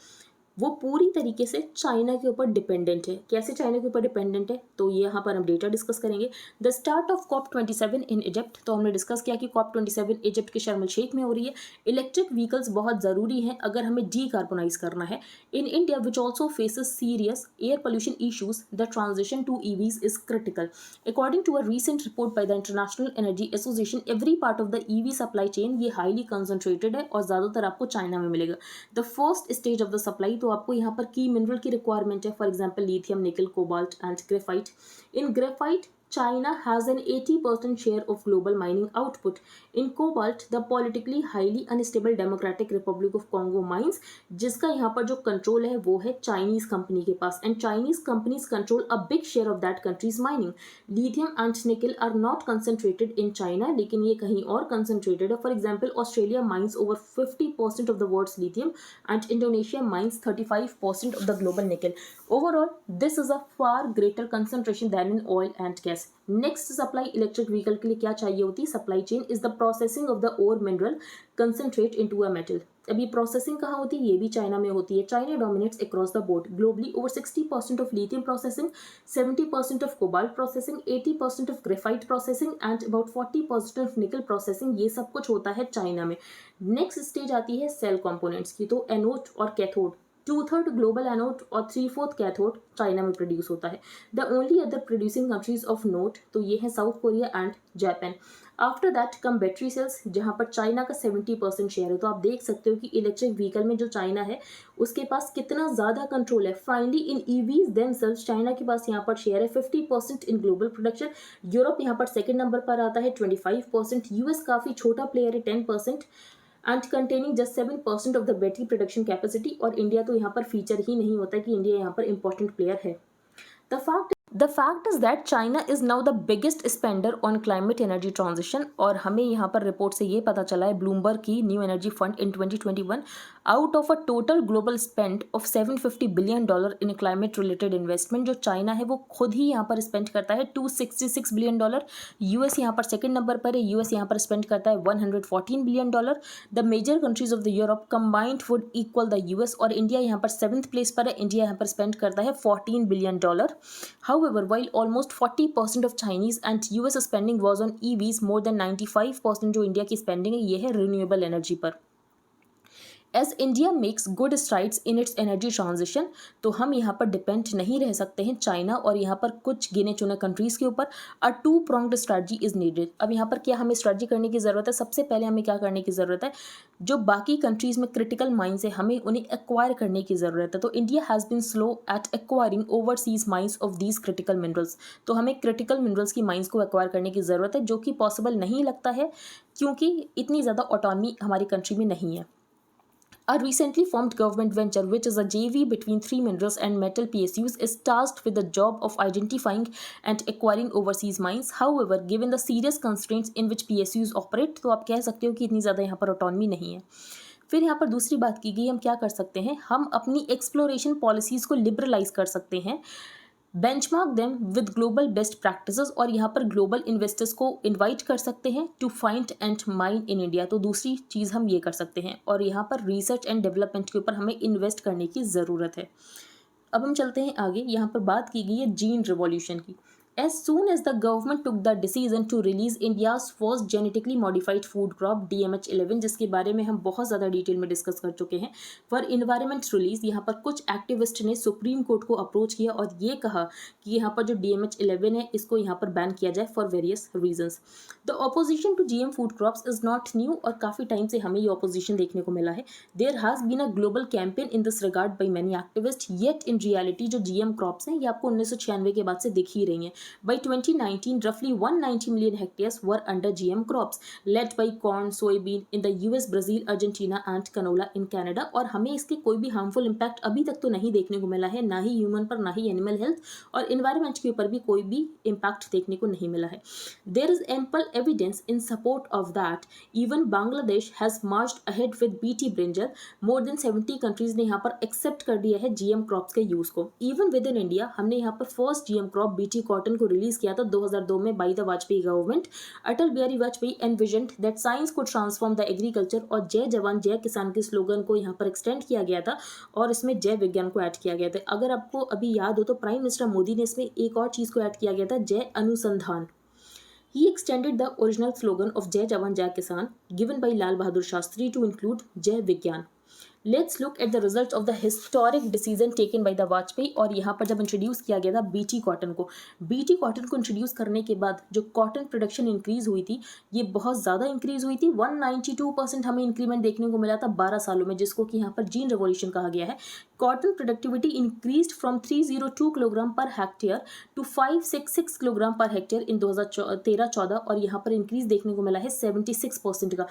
वो पूरी तरीके से चाइना के ऊपर डिपेंडेंट है. कैसे चाइना के ऊपर डिपेंडेंट है, तो ये यहाँ पर हम डेटा डिस्कस करेंगे. The start of COP27 in Egypt. तो हमने डिस्कस किया कि COP27 इजिप्ट के शर्म शेख में हो रही है. इलेक्ट्रिक व्हीकल्स बहुत ज़रूरी हैं अगर हमें डीकार्बोनाइज करना है. In India which also faces serious air pollution issues, the transition to EVs is critical. According to a recent report by the International Energy Association, every part of the EV supply chain ये highly concentrated है और ज़्यादातर आपको China में मिलेगा. The first stage of the supply, तो आपको यहाँ पर की मिनरल की रिक्वायरमेंट है. For example lithium, nickel, cobalt and graphite. In graphite China has an 80% share of global mining output. In cobalt, the politically highly unstable Democratic Republic of Congo mines, जिसका यहाँ पर जो control है वो है Chinese company के पास, and Chinese companies control a big share of that country's mining. Lithium and nickel are not concentrated in China, लेकिन ये कहीं और कंसंट्रेटेड है. For example Australia mines over 50% of the world's lithium and Indonesia mines 35% of the global nickel. Overall this is a far greater concentration than in oil and gas. Next supply electric vehicle के लिए क्या चाहिए होती है, supply chain is the processing of the ore mineral concentrate into a metal. अब ये processing कहाँ होती है, ये भी चाइना में होती है. China dominates across the board globally. Over 60% of lithium processing, 70% of cobalt processing, 80% of graphite processing and about 40% of निकल प्रोसेसिंग, ये सब कुछ होता है चाइना में. नेक्स्ट स्टेज आती है सेल कंपोनेंट्स की. तो एनोड और कैथोड, 2/3 ग्लोबल एनोड और 3/4 कैथोड चाइना में प्रोड्यूस होता है. The only other producing countries of note, तो ये है south Korea and Japan. After that come battery cells, जहाँ पर चाइना का 70% शेयर है. तो आप देख सकते हो कि इलेक्ट्रिक व्हीकल में जो चाइना है उसके पास कितना ज़्यादा कंट्रोल है. Finally in EVs themselves, China के पास यहाँ पर शेयर है 50% इन ग्लोबल प्रोडक्शन. यूरोप यहाँ पर सेकेंड नंबर पर आता है 25%. US काफ़ी छोटा प्लेयर है 10% and containing just 7% of the battery production capacity. और इंडिया तो यहाँ पर फीचर ही नहीं होता कि इंडिया यहाँ पर इंपॉर्टेंट प्लेयर है. The fact is that China is now the biggest spender on climate energy transition. और हमें यहाँ पर रिपोर्ट से ये पता चला है ब्लूमबर्ग की new energy fund in 2021, out of a total global spend of $750 billion in climate related investment, जो चाइना है वो खुद ही यहाँ पर स्पेंड करता है $266 बिलियन. यूएस यहाँ पर सेकंड नंबर पर है. यूएस यहाँ पर स्पेंड करता है $114 billion. The major countries of the Europe combined would equal the US. और इंडिया यहाँ पर 7th प्लेस पर है. इंडिया यहाँ पर स्पेंड करता है $14 billion. However, while almost 40% of Chinese and US spending was on EVs, more than 95% जो इंडिया की स्पेंडिंग है ये है रिन्यूएबल एनर्जी पर. As India makes good strides in its energy transition, तो हम यहाँ पर डिपेंड नहीं रह सकते हैं चाइना और यहाँ पर कुछ गिने चुने कंट्रीज़ के ऊपर। A two pronged strategy is needed. अब यहाँ पर क्या हमें स्ट्रैटेजी करने की ज़रूरत है? सबसे पहले हमें क्या करने की ज़रूरत है, जो बाकी कंट्रीज़ में क्रिटिकल माइंस है हमें उन्हें एक्वायर करने की ज़रूरत है। तो India has been slow at acquiring overseas mines of these critical minerals, तो हमें क्रिटिकल मिनरल्स की माइंस को एक्वायर करने की ज़रूरत है, जो कि पॉसिबल नहीं लगता है क्योंकि इतनी ज़्यादा ऑटोनॉमी हमारी कंट्री में नहीं है। A recently formed government venture, which is a JV between three minerals and metal PSUs, is tasked with the job of identifying and acquiring overseas mines. However, given the serious constraints in which PSUs operate, तो आप कह सकते हो कि इतनी ज़्यादा यहाँ पर ऑटोनॉमी नहीं है। फिर यहाँ पर दूसरी बात की गई, हम क्या कर सकते हैं, हम अपनी एक्सप्लोरेशन पॉलिसीज़ को लिबरलाइज कर सकते हैं, benchmark them with global best practices, और यहाँ पर ग्लोबल इन्वेस्टर्स को इनवाइट कर सकते हैं to find and mine in India. तो दूसरी चीज़ हम ये कर सकते हैं, और यहाँ पर रिसर्च एंड डेवलपमेंट के ऊपर हमें इन्वेस्ट करने की ज़रूरत है। अब हम चलते हैं आगे। यहाँ पर बात की गई है जीन रिवॉल्यूशन की। As soon as the government took the decision to release India's first genetically modified food crop DMH11, जिसके बारे में हम बहुत ज़्यादा डिटेल में डिस्कस कर चुके हैं, फॉर इन्वायरमेंट रिलीज, यहाँ पर कुछ एक्टिविस्ट ने सुप्रीम कोर्ट को अप्रोच किया और ये कहा कि यहाँ पर जो DMH11 है इसको यहाँ पर बैन किया जाए for various reasons. The opposition to GM food crops is not new, और काफ़ी टाइम से हमें ये ऑपोजिशन देखने को मिला है। There has been a global campaign in this regard by many activist, yet in reality जो GM क्रॉप्स हैं ये आपको 1996 के बाद से दिख ही रही हैं। By 2019, roughly 190 million hectares were under GM crops, led by corn, soybean in the US, Brazil, Argentina and canola in Canada। और हमें इसके कोई भी हार्मफुल इम्पैक्ट अभी तक तो नहीं देखने को मिला है, ना ही ह्यूमन पर, ना ही एनिमल हेल्थ और इन्वायरमेंट के ऊपर भी कोई भी इम्पैक्ट देखने को नहीं मिला है। There is ample evidence in support of that. Even Bangladesh has marched ahead with BT brinjal. More than 70 countries ने यहाँ पर एक्सेप्ट कर दिया है GM क्रॉप्स के यूज़ को। इवन विद इन इंडिया हमने यहाँ पर first GM crop BT cotton को रिलीज किया था 2002 में by the Vajpayee government. Atal Bihari Vajpayee envisioned that science को ट्रांसफॉर्म द एग्रीकल्चर, और जय जवान जय किसान के स्लोगन को यहाँ पर एक्सटेंड किया गया था और इसमें जय विज्ञान को ऐड किया गया था। अगर आपको अभी याद हो तो प्राइम मिनिस्टर मोदी ने इसमें एक और चीज़ को ऐड किया गया था, जय अनुसंधान। He extended the original slogan of Jai Jawan Jai Kisan given by Lal Bahadur Shastri to include Jai Vigyan. Let's look at the result of the historic decision taken by the Vajpayee। और यहाँ पर जब introduce किया गया था BT cotton को, BT cotton को introduce करने के बाद जो कॉटन प्रोडक्शन इंक्रीज हुई थी ये बहुत ज़्यादा इंक्रीज हुई थी। 192% हमें इंक्रीमेंट देखने को मिला था 12 सालों में, जिसको कि यहाँ पर जीन रेवोल्यूशन कहा गया है। Cotton productivity increase from 302 kilogram per hectare to 566 kilogram per hectare इन 2013-14, और यहाँ पर इंक्रीज देखने को मिला है 76% का।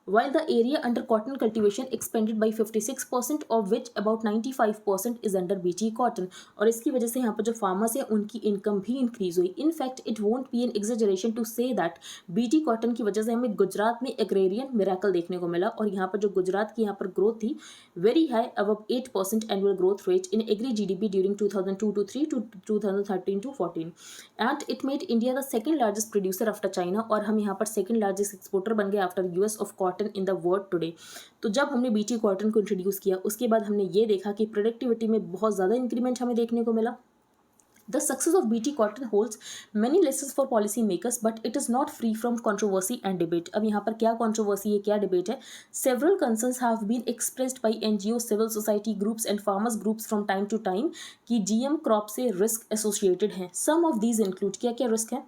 While the area under cotton cultivation expanded by 56%, of which about 95% is under BT cotton, और इसकी वजह से यहाँ पर जो फार्मर्स हैं उनकी इनकम भी इंक्रीज हुई। In fact, it won't be an exaggeration to say that BT cotton की वजह से हमें गुजरात में एग्रेरियन मिराकल देखने को मिला, और यहाँ पर जो गुजरात की यहाँ पर ग्रोथ थी very high, above 8% annual growth rate in agree GDP during 2002-3 to 2013-14, and it made India the second largest producer after China, और हम यहाँ पर सेकेंड लार्जेस्ट एक्सपोर्टर बन गए after US of cotton in the world today. तो जब हमने BT cotton को इंट्रोड्यूस किया उसके बाद हमने ये देखा कि प्रोडक्टिविटी में बहुत ज़्यादा इंक्रीमेंट हमें देखने को मिला। The success of BT cotton holds many lessons for policy makers, but it is not free from controversy and debate। अब यहाँ पर क्या controversy है, क्या debate है? Several concerns have been expressed by NGOs, civil society groups and farmers groups from time to time कि GM crop से risk associated हैं। Some of these include, क्या क्या risk है?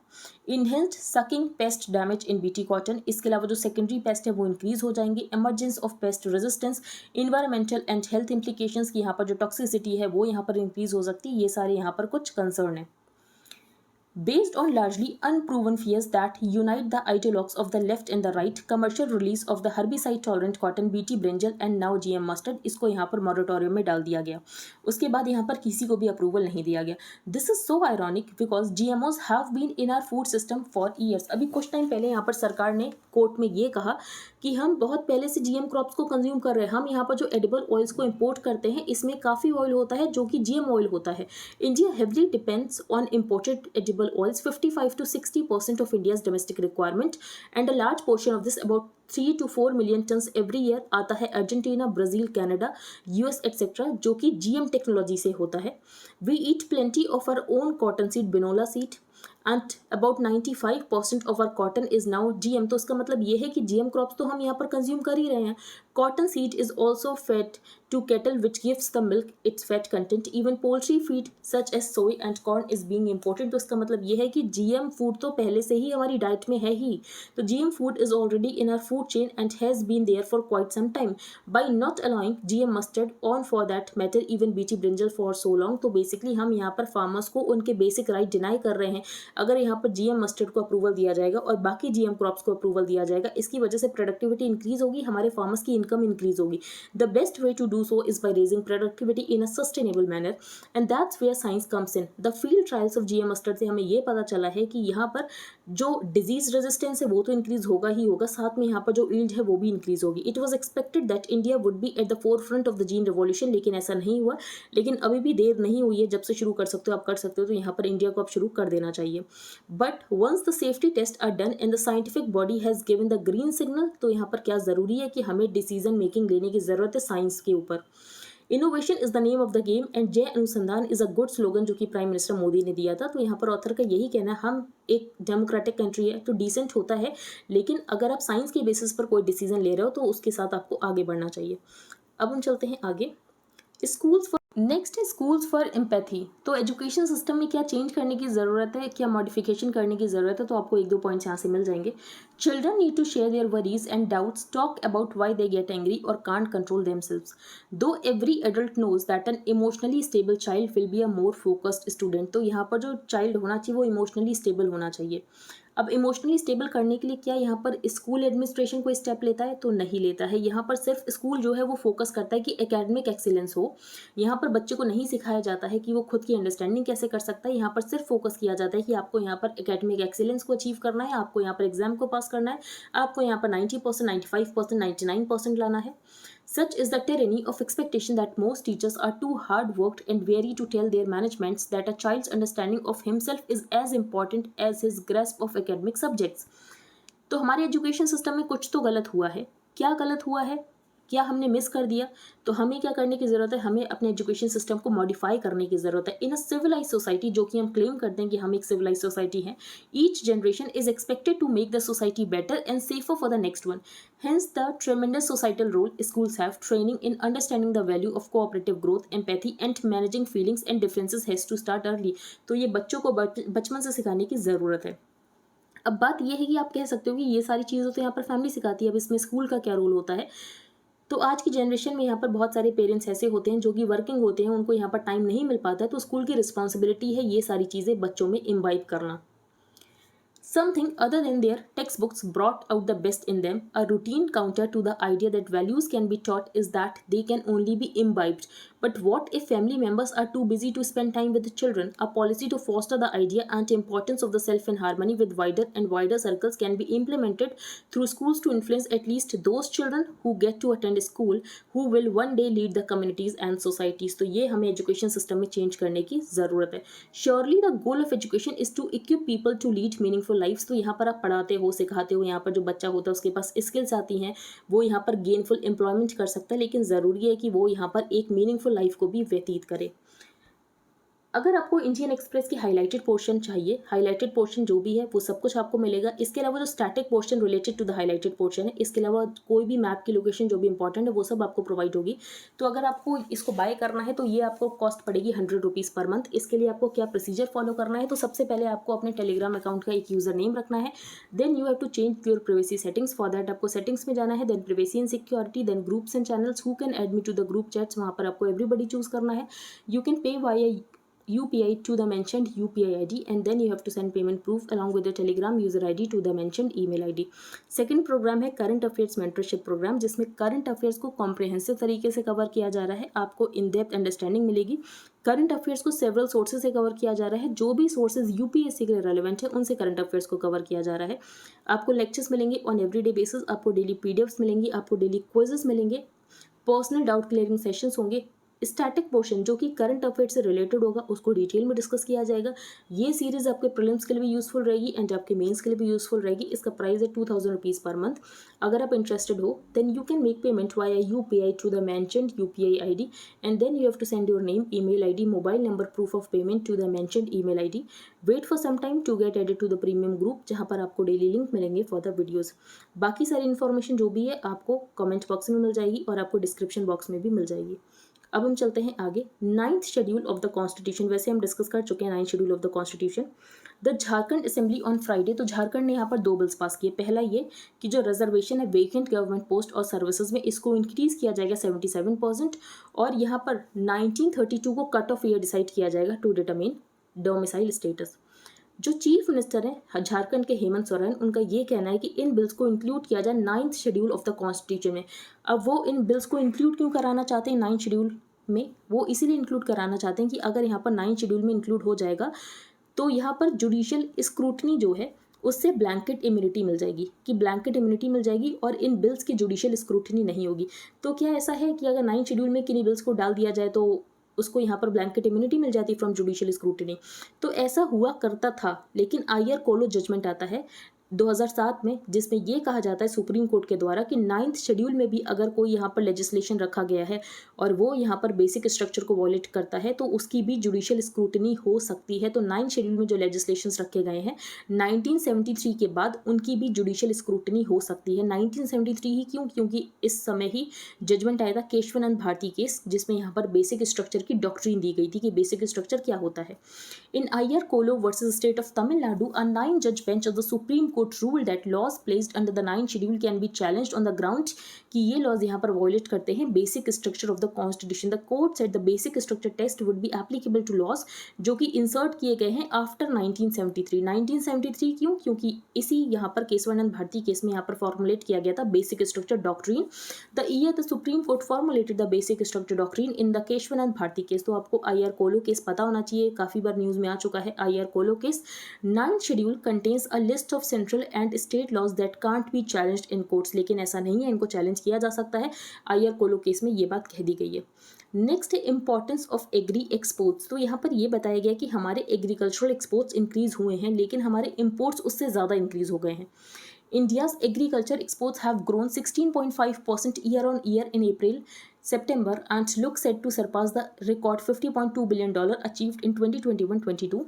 Enhanced sucking pest damage in BT cotton, इसके अलावा जो secondary pest है वो increase हो जाएंगे। Emergence of pest resistance, environmental and health implications की यहाँ पर जो toxicity है वो यहाँ पर increase हो सकती है। ये सारे यहाँ पर कुछ concern है। Based on largely unproven fears that unite the ideologues of the left and the right, commercial release of the herbicide-tolerant cotton BT brinjal and now GM mustard, इसको यहाँ पर मॉरेटोरियम में डाल दिया गया। उसके बाद यहाँ पर किसी को भी अप्रूवल नहीं दिया गया। This is so ironic because GMOs have been in our food system for years। अभी कुछ टाइम पहले यहाँ पर सरकार ने कोर्ट में ये कहा कि हम बहुत पहले से GM क्रॉप्स को कंज्यूम कर रहे हैं। हम यहाँ पर जो एडिबल ऑयल्स को इंपोर्ट करते हैं इसमें काफ़ी ऑयल होता है जो कि GM ऑयल होता है। India heavily depends on imported edible oils, 55 to 60% of India's domestic requirement, and a large portion of this, about 3 to 4 million tons every year, आता है Argentina, Brazil, Canada, US etc., जो कि GM technology से होता है। We eat plenty of our own cotton seed, binola seed, and about 95% of our cotton is now GM. तो इसका मतलब ये है कि जीएम क्रॉप्स तो हम यहाँ पर कंज्यूम कर ही रहे हैं। Cotton seed is also fed to cattle which gives the milk its fat content. Even poultry feed such as soy and corn is being imported. तो इसका मतलब ये है कि GM फूड तो पहले से ही हमारी डाइट में है ही। तो GM food is already in our food chain and has been there for quite some time. By not allowing GM mustard on for that matter even BT brinjal for so long, तो basically हम यहाँ पर farmers को उनके basic right deny कर रहे हैं। अगर यहाँ पर GM मस्टर्ड को अप्रूवल दिया जाएगा और बाकी GM क्रॉप्स को अप्रूवल दिया जाएगा, इसकी वजह से प्रोडक्टिविटी इंक्रीज होगी, हमारे फार्मर्स की इनकम इंक्रीज होगी। The best way to do so is by raising productivity in a sustainable manner, and that's where science comes in. The field trials of GM mustard से हमें ये पता चला है कि यहाँ पर जो डिजीज रेजिस्टेंस है वो तो इंक्रीज होगा ही होगा, साथ में यहाँ पर जो ईल्ड है वो भी इंक्रीज होगी। It was expected that India would be at the four front of the gene revolution, लेकिन ऐसा नहीं हुआ। लेकिन अभी भी देर नहीं हुई है, जब से शुरू कर सकते हो आप कर सकते हो, तो यहाँ पर इंडिया को आप शुरू कर देना चाहिए। But once the safety test are done and the scientific body has given the green signal, तो यहाँ पर क्या जरूरी है कि हमें डिसीजन मेकिंग लेने की जरूरत है साइंस के ऊपर। Innovation is the name of the game and जय अनुसंधान इज अ गुड स्लोगन, जो कि प्राइम मिनिस्टर मोदी ने दिया था। तो यहाँ पर ऑथर का यही कहना है, हम एक डेमोक्रेटिक कंट्री है तो डिसेंट होता है, लेकिन अगर आप साइंस के बेसिस पर कोई डिसीजन ले रहे हो तो उसके साथ आपको आगे बढ़ना चाहिए। अब हम चलते हैं आगे। स्कूल्स नेक्स्ट है स्कूल्स फॉर एम्पैथी। तो एजुकेशन सिस्टम में क्या चेंज करने की ज़रूरत है, क्या मॉडिफिकेशन करने की ज़रूरत है, तो आपको एक दो पॉइंट्स यहाँ से मिल जाएंगे। Children need to share their worries and doubts, talk about why they get angry और can't control themselves. Though every adult knows that an emotionally stable child will be a more focused student. तो यहाँ पर जो child होना चाहिए वो emotionally stable होना चाहिए। अब इमोशनली स्टेबल करने के लिए क्या यहाँ पर स्कूल एडमिनिस्ट्रेशन कोई स्टेप लेता है, तो नहीं लेता है। यहाँ पर सिर्फ स्कूल जो है वो फोकस करता है कि एकेडमिक एक्सीलेंस हो। यहाँ पर बच्चे को नहीं सिखाया जाता है कि वो खुद की अंडरस्टैंडिंग कैसे कर सकता है। यहाँ पर सिर्फ फोकस किया जाता है कि आपको यहाँ पर एकेडमिक एक्सीलेंस को अचीव करना है, आपको यहाँ पर एग्जाम को पास करना है, आपको यहाँ पर 90%, 95%, 99% लाना है। Such is the tyranny of expectation that most teachers are too hard-worked and weary to tell their managements that a child's understanding of himself is as important as his grasp of academic subjects. तो हमारे education system में कुछ तो गलत हुआ है। क्या गलत हुआ है, क्या हमने मिस कर दिया, तो हमें क्या करने की ज़रूरत है, हमें अपने एजुकेशन सिस्टम को मॉडिफाई करने की ज़रूरत है। इन अ सिविलाइज सोसाइटी, जो कि हम क्लेम करते हैं कि हम एक सिविलाइज सोसाइटी हैं, each generation is expected to make the society better and safer for the next one. Hence, the tremendous societal role schools have training in understanding the value of cooperative growth, empathy, and managing feelings and differences has to start early. तो ये बच्चों को बचपन से सिखाने की ज़रूरत है। अब बात ये है कि आप कह सकते हो कि ये सारी चीज़ें तो यहाँ पर फैमिली सिखाती है, अब इसमें स्कूल का क्या रोल होता है। तो आज की जनरेशन में यहाँ पर बहुत सारे पेरेंट्स ऐसे होते हैं जो कि वर्किंग होते हैं, उनको यहाँ पर टाइम नहीं मिल पाता है, तो स्कूल की रिस्पॉन्सिबिलिटी है ये सारी चीज़ें बच्चों में इम्बाइब करना। Something other than their textbooks brought out the best in them. A routine counter to the idea that values can be taught is that they can only be imbibed. But what if family members are too busy to spend time with the children? A policy to foster the idea and importance of the self in harmony with wider and wider circles can be implemented through schools to influence at least those children who get to attend school, who will one day lead the communities and societies. तो ये हमें education system में change करने की ज़रूरत है। Surely the goal of education is to equip people to lead meaningful lifes. तो यहाँ पर आप पढ़ाते हो, सिखाते हो, यहाँ पर जो बच्चा होता है उसके पास स्किल्स आती हैं, वो यहाँ पर गेनफुल एम्प्लॉयमेंट कर सकता है, लेकिन ज़रूरी है कि वो यहाँ पर एक मीनिंगफुल लाइफ को भी व्यतीत करे। अगर आपको इंडियन एक्सप्रेस की हाईलाइटेड पोर्शन चाहिए, हाईलाइटेड पोर्शन जो भी है वो सब कुछ आपको मिलेगा। इसके अलावा जो static portion related to the highlighted portion है, इसके अलावा कोई भी मैप की लोकेशन जो भी इंपॉर्टेंट है वो सब आपको प्रोवाइड होगी। तो अगर आपको इसको बाय करना है तो ये आपको कॉस्ट पड़ेगी 100 रुपीज़ पर मंथ। इसके लिए आपको क्या प्रोसीजर फॉलो करना है, तो सबसे पहले आपको अपने टेलीग्राम अकाउंट का एक यूज़र नेम रखना है। Then you have to change your privacy settings. For that आपको सेटिंग्स में जाना है, then privacy and security, then groups and channels, who can add me to the group chats, वहाँ पर आपको एवरीबडी चूज़ करना है। You can pay via UPI to the mentioned UPI ID and then you have to send payment proof along with the Telegram user ID to the mentioned email ID. Second program है current affairs mentorship program, जिसमें current affairs को comprehensive तरीके से cover किया जा रहा है। आपको इन डेप्थ अंडरस्टैंडिंग मिलेगी। करंट अफेयर्स को सेवरल सोर्सेज से कवर किया जा रहा है, जो भी सोर्सेज UPSC के लिए रेलिवेंट है उनसे करंट अफेयर्स को कवर किया जा रहा है। आपको लेक्चर्स मिलेंगे ऑन एवरीडे बेसिस, आपको डेली PDFs मिलेंगी, आपको डेली क्विजेस मिलेंगे, पर्सनल डाउट क्लियरिंग सेशंस होंगे, स्टैटिक पोर्शन जो कि करंट अफेयर से रिलेटेड होगा उसको डिटेल में डिस्कस किया जाएगा। ये सीरीज़ आपके प्रीलिम्स के लिए भी यूजफुल रहेगी एंड आपके मेंस के लिए भी यूजफुल रहेगी। इसका प्राइस है 2000 रुपीज़ पर मंथ। अगर आप इंटरेस्टेड हो then you can make payment via UPI to the mentioned UPI ID and then you have to send your name, email ID, mobile number, proof of payment to the mentioned email ID। Wait for some time to get added to the premium group जहाँ पर आपको daily link मिलेंगे for the videos. बाकी सारी information जो भी है आपको कमेंट बॉक्स में मिल जाएगी और आपको डिस्क्रिप्शन बॉक्स में भी मिल जाएगी। अब हम चलते हैं आगे। 9th schedule of the constitution, वैसे हम डिस्कस कर चुके हैं 9th schedule of the constitution. The Jharkhand assembly on Friday, तो झारखंड ने यहाँ पर 2 बिल्स पास किए। पहला ये कि जो रिजर्वेशन है वेकेंट गवर्नमेंट पोस्ट और सर्विसेज में, इसको इंक्रीज किया जाएगा 77%। और यहाँ पर 1932 को कट ऑफ ईयर डिसाइड किया जाएगा टू डिटरमिन डोमिसाइल स्टेटस। जो चीफ मिनिस्टर हैं झारखंड के हेमंत सोरेन, उनका ये कहना है कि इन बिल्स को इंक्लूड किया जाए 9th schedule of the constitution में। अब वो इन बिल्स को इंक्लूड क्यों कराना चाहते हैं 9th शेड्यूल में? वो इसीलिए इंक्लूड कराना चाहते हैं कि अगर यहाँ पर 9th शेड्यूल में इंक्लूड हो जाएगा तो यहाँ पर जुडिशियल स्क्रूटनी जो है उससे ब्लैंकेट इम्यूनिटी मिल जाएगी, कि ब्लैंकेट इम्यूनिटी मिल जाएगी और इन बिल्स की जुडिशियल स्क्रूटनी नहीं होगी। तो क्या ऐसा है कि अगर 9th शेड्यूल में किन्हीं बिल्स को डाल दिया जाए तो उसको यहाँ पर ब्लैंकेट इम्यूनिटी मिल जाती फ्रॉम जुडिशियल स्क्रूटनी? तो ऐसा हुआ करता था, लेकिन आयर कोलो जजमेंट आता है 2007 में जिसमें ये कहा जाता है सुप्रीम कोर्ट के द्वारा कि 9th शेड्यूल में भी अगर कोई यहाँ पर लेजिस्लेशन रखा गया है और वो यहाँ पर बेसिक स्ट्रक्चर को वॉलेट करता है तो उसकी भी जुडिशियल स्क्रूटनी हो सकती है। तो 9th शेड्यूल में जो लेजिस्लेशंस रखे गए हैं 1973 के बाद उनकी भी जुडिशियल स्क्रूटनी हो सकती है। 1973 ही क्यों? क्योंकि इस समय ही जजमेंट आया था केशवानंद भारती केस, जिसमें यहाँ पर बेसिक स्ट्रक्चर की डॉक्ट्रिन दी गई थी कि बेसिक स्ट्रक्चर क्या होता है। इन आयर कोलो versus state of Tamil Nadu, a 9-judge bench of the Supreme Court ruled that laws placed under the 9th schedule can be challenged on the ground कि ये लॉज यहाँ पर वॉयलेट करते हैं basic structure of the constitution. The court said the basic structure test would be applicable to laws जो कि insert किए गए हैं आफ्टर 1973। 1973 क्यों? क्योंकि इसी यहाँ पर केशवानंद भारती केस में यहाँ पर फॉर्मुलेट किया गया था basic structure doctrine. The year the supreme court formulated the basic structure doctrine in the Kesavananda Bharati case. तो आपको आईआर कोलो केस पता होना चाहिए, काफी बार न्यूज में आ चुका है IR Coelho case. 9th schedule contains a list of central and state laws that can't be challenged in courts, लेकिन ऐसा नहीं है, इनको चैलेंज किया जा सकता है। आईआर कोलो केस में ये बात कह दी गई है। नेक्स्ट है इंपॉर्टेंस ऑफ एग्री एक्सपोर्ट्स। तो यहाँ पर ये बताया गया कि हमारे एग्रीकल्चरल एक्सपोर्ट्स इंक्रीज हुए हैं लेकिन हमारे इंपोर्ट्स उससे ज़्यादा इंक्रीज हो गए हैं। India's agriculture exports have grown 16.5% year on year in April-September and look set to surpass the record $50.2 billion achieved in 2021-22।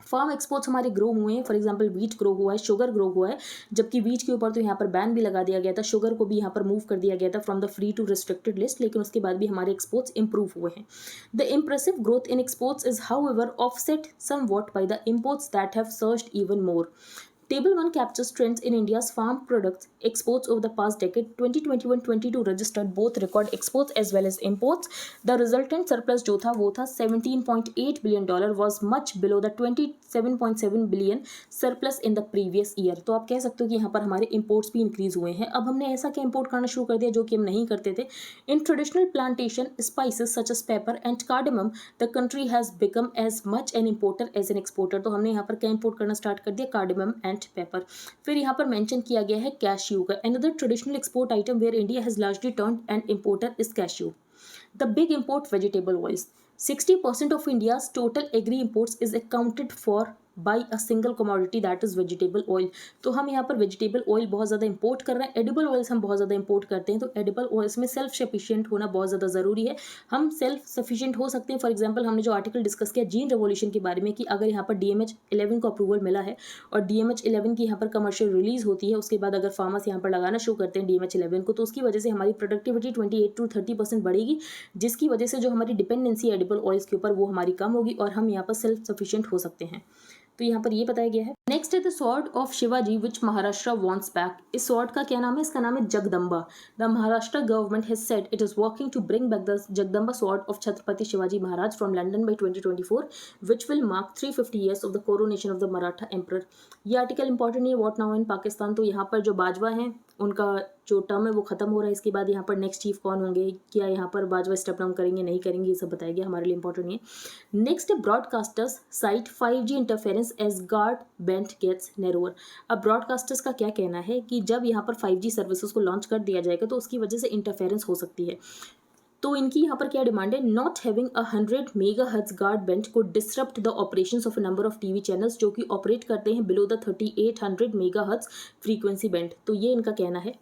Farm exports हमारे ग्रो हुए हैं, फॉर एग्जांपल वीट ग्रो हुआ है, शुगर ग्रो हुआ है, जबकि वीट के ऊपर तो यहाँ पर बैन भी लगा दिया गया था, शुगर को भी यहाँ पर मूव कर दिया गया था from the free to restricted list, लेकिन उसके बाद भी हमारे एक्सपोर्ट्स इंप्रूव हुए हैं। The impressive growth in exports is however offset somewhat by the imports that have surged even more. Table 1 captures trends in India's farm products exports over the past decade. 2021-22 registered both record exports as well as imports. The resultant surplus जो था वो था $17.8 billion, was much below the $27.7 billion surplus in the previous year। तो आप कह सकते हो कि यहाँ पर हमारे imports भी increase हुए हैं। अब हमने ऐसा क्या import करना शुरू कर दिया जो कि हम नहीं करते थे। In traditional plantation spices such as pepper and cardamom, the country has become as much an importer as an exporter। तो हमने यहाँ पर क्या import करना start कर दिया? cardamom and paper. फिर यहाँ पर मेंशन किया गया है कैश्यू का। Another traditional export item where India has largely turned an importer is cashew। The big import vegetable oils। 60% of India's total agri imports is accounted for by a single commodity that is vegetable oil. तो हम यहाँ पर vegetable oil बहुत ज़्यादा import कर रहे हैं, edible oils हम बहुत ज़्यादा इंपोर्ट करते हैं। तो एडिबल ऑयल्स में सेल्फ सफिशिएंट होना बहुत ज़्यादा ज़रूरी है। हम सेल्फ सफिशिएंट हो सकते हैं। फॉर एग्जांपल हमने जो आर्टिकल डिस्कस किया जीन रेवोल्यूशन के बारे में कि अगर यहाँ पर DMH-11 को अप्रूवल मिला है और DMH-11 की यहाँ पर कमर्शियल रिलीज होती है, उसके बाद अगर फार्मर्स यहाँ पर लगाना शुरू करते हैं DMH-11 को, तो उसकी वजह से हमारी प्रोडक्टिविटी 28 to 30% बढ़ेगी, जिसकी वजह से जो हमारी डिपेंडेंसी एडिबल ऑयल्स के ऊपर वो हमारी कम होगी और हम यहाँ पर सेल्फ सफिशिएंट हो सकते हैं। तो यहाँ पर ये बताया गया है। नेक्स्ट है the sword of Shivaji which Maharashtra wants back. इस स्वॉर्ड का क्या नाम है? इसका नाम है Jagdamba. The Maharashtra government has said it is working to bring back the Jagdamba sword of Chhatrapati Shivaji Maharaj from London by 2024 which will mark 350 years of the coronation of the Maratha emperor. ये article important है। What now in Pakistan. तो यहाँ पर जो बाजवा हैं उनका जो term है वो खत्म हो रहा है। इसके बाद यहाँ पर नेक्स्ट चीफ कौन होंगे, क्या यहाँ पर बाजवा स्टेप डाउन करेंगे नहीं करेंगे, ये सब बताया गया, हमारे लिए इंपॉर्टेंट है। Next broadcasters cite 5G interference as guard band gets narrower. अब ब्रॉडकास्टर्स का क्या कहना है कि जब यहाँ पर 5G सर्विसेज को लॉन्च कर दिया जाएगा तो उसकी वजह से इंटरफेरेंस हो सकती है। तो इनकी यहाँ पर क्या डिमांड है, not having 100 megahertz guard band को disrupt the operations of a number of TV channels जो कि ऑपरेट करते हैं below the 3800 megahertz frequency band. तो ये इनका कहना है।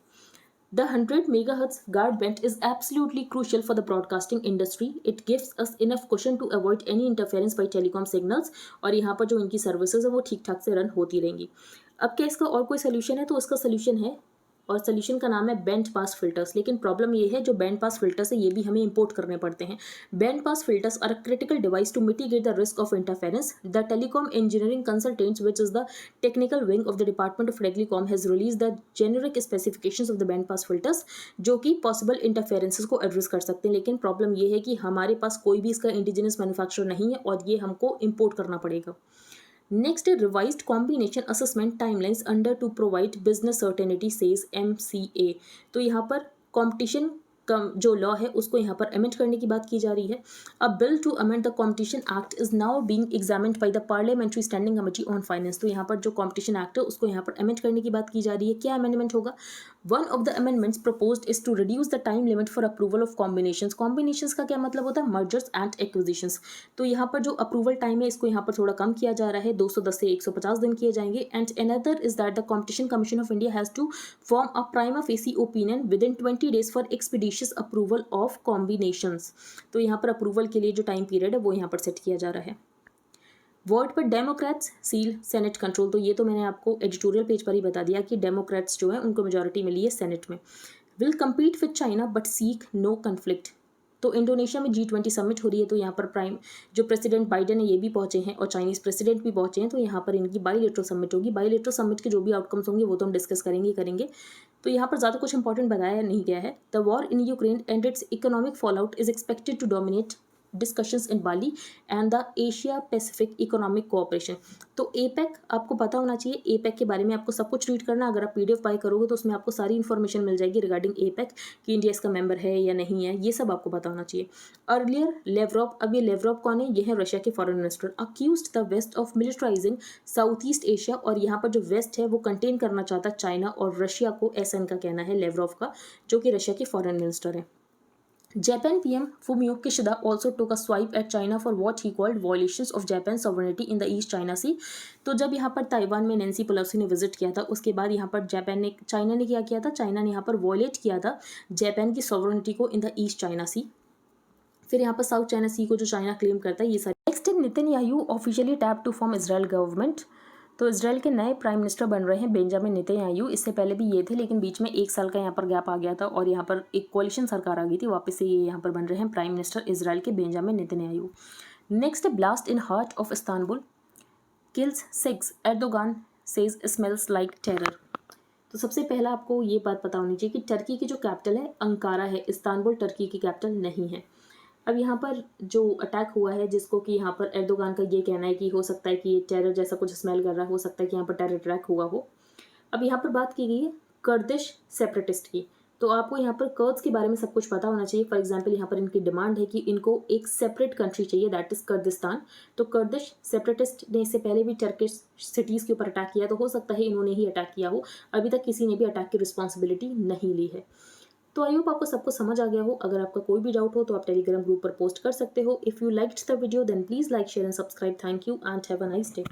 The 100 megahertz guard band is absolutely crucial for the broadcasting industry. It gives us enough cushion to avoid any interference by telecom signals. और यहाँ पर जो इनकी सर्विसेज है वो ठीक ठाक से रन होती रहेंगी। अब क्या इसका और कोई सोल्यूशन है, तो इसका सोल्यूशन है, और सोल्यूशन का नाम है बैंड पास फिल्टर्स। लेकिन प्रॉब्लम ये है जो बैंड पास फिल्टर्स है ये भी हमें इंपोर्ट करने पड़ते हैं। Band pass filters are a critical device to mitigate the risk of interference. The telecom engineering consultants which is the technical wing of the department of telecom has release the generic specifications of the band pass filters जो कि possible interferences को address कर सकते हैं। लेकिन problem ये है कि हमारे पास कोई भी इसका इंडिजिनस मैन्युफैक्चर नहीं है और ये हमको इंपोर्ट करना पड़ेगा। Next, revised combination assessment timelines under to provide business certainty says MCA। तो यहाँ पर competition का जो लॉ है उसको यहाँ पर अमेंड करने की बात की जा रही है। A bill to amend the competition act is now being examined by the parliamentary standing committee on finance. तो यहाँ पर जो कॉम्पिटिशन एक्ट है उसको यहाँ पर अमेंड करने की बात की जा रही है। क्या अमेंडमेंट होगा? One of the amendments proposed is to reduce the time limit for approval of combinations. Combinations का क्या मतलब होता है? Mergers and acquisitions. तो यहाँ पर जो अप्रूवल टाइम है इसको यहाँ पर थोड़ा कम किया जा रहा है, 210 से 150 दिन किए जाएंगे। And another is that the competition commission of India has to form a prima facie opinion within 20 days for expeditious approval of combinations. तो यहाँ पर अप्रूवल के लिए जो टाइम पीरियड है वो यहाँ पर सेट किया जा रहा है। वर्ड पर डेमोक्रेट्स सील सेनेट कंट्रोल। तो ये तो मैंने आपको एडिटोरियल पेज पर ही बता दिया कि डेमोक्रेट्स जो है उनको मेजॉरिटी मिली है सेनेट में। Will compete with China but seek no conflict. तो इंडोनेशिया में G20 समिट हो रही है, तो यहाँ पर प्राइम जो प्रेसिडेंट बाइडेन है ये भी पहुंचे हैं और चाइनीज़ प्रेसिडेंट भी पहुंचे हैं। तो यहाँ पर इनकी बाईलेटरल समिट होगी। बाईलेटरल समिट के जो भी आउटकम्स होंगे वो तो हम डिस्कस करेंगे। तो यहाँ पर ज़्यादा कुछ इंपॉर्टेंट बताया नहीं गया है। The war in Ukraine and its economic fallout is expected to dominate discussions in Bali and the Asia Pacific economic cooperation. तो एपेक आपको पता होना चाहिए। एपेक के बारे में आपको सब कुछ रीड करना। अगर आप पीडीएफ बाय करोगे तो उसमें आपको सारी इन्फॉर्मेशन मिल जाएगी रिगार्डिंग एपेक कि इंडिया इसका मेंबर है या नहीं है, ये सब आपको पता होना चाहिए। अर्लियर लेवरॉव, अब ये लेवरॉव कौन है? ये है रशिया के foreign minister. Accused the West of militarising South East Asia. और यहाँ पर जो वेस्ट है वो कंटेन करना चाहता चाइना और रशिया को, ऐसा इनका कहना है लेवरॉव का, जो कि रशिया के फॉरेन मिनिस्टर है। Japan PM Fumio Kishida also took a swipe at China for what he called violations of Japan's sovereignty in the East China Sea। तो जब यहाँ पर ताइवान में नैन्सी पेलोसी ने विजिट किया था उसके बाद यहाँ पर चाइना ने क्या किया था? चाइना ने यहाँ पर वॉयलेट किया था जापान की सॉवरेनिटी को इन द ईस्ट चाइना सी। फिर यहाँ पर साउथ चाइना सी को जो चाइना क्लेम करता है ये सारी। Next Netanyahu officially tapped to form Israel government. तो इसराइल के नए प्राइम मिनिस्टर बन रहे हैं बेंजामिन नेतन्याहू। इससे पहले भी ये थे लेकिन बीच में 1 साल का यहाँ पर गैप आ गया था और यहाँ पर एक कोalition सरकार आ गई थी। वापस से ये यहाँ पर बन रहे हैं प्राइम मिनिस्टर इसराइल के Benjamin Netanyahu. Next, blast in heart of Istanbul kills 6 Erdogan says smells like terror. तो सबसे पहला आपको ये बात पता होनी चाहिए कि टर्की की जो कैपिटल है अंकारा है, इस्तांबुल टर्की की कैपिटल नहीं है। अब यहाँ पर जो अटैक हुआ है जिसको कि यहाँ पर एर्दोगान का ये कहना है कि हो सकता है कि ये टेरर जैसा कुछ स्मेल कर रहा हो सकता है कि यहाँ पर टेरर अटैक हुआ हो। अब यहाँ पर बात की गई है कर्दिश सेपरेटिस्ट की। तो आपको यहाँ पर कर्द्स के बारे में सब कुछ पता होना चाहिए। फॉर एग्जांपल यहाँ पर इनकी डिमांड है कि इनको एक सेपरेट कंट्री चाहिए, दैट इज कर्दिस्तान। तो कर्दिश सेपरेटिस्ट ने इससे पहले भी टर्किश सिटीज़ के ऊपर अटैक किया, तो हो सकता है इन्होंने ही अटैक किया हो। अभी तक किसी ने भी अटैक की रिस्पॉन्सिबिलिटी नहीं ली है। तो आई होप आपको सबको समझ आ गया हो। अगर आपका कोई भी डाउट हो तो आप टेलीग्राम ग्रुप पर पोस्ट कर सकते हो। If you liked the video then please like, share and subscribe. Thank you and have a nice day.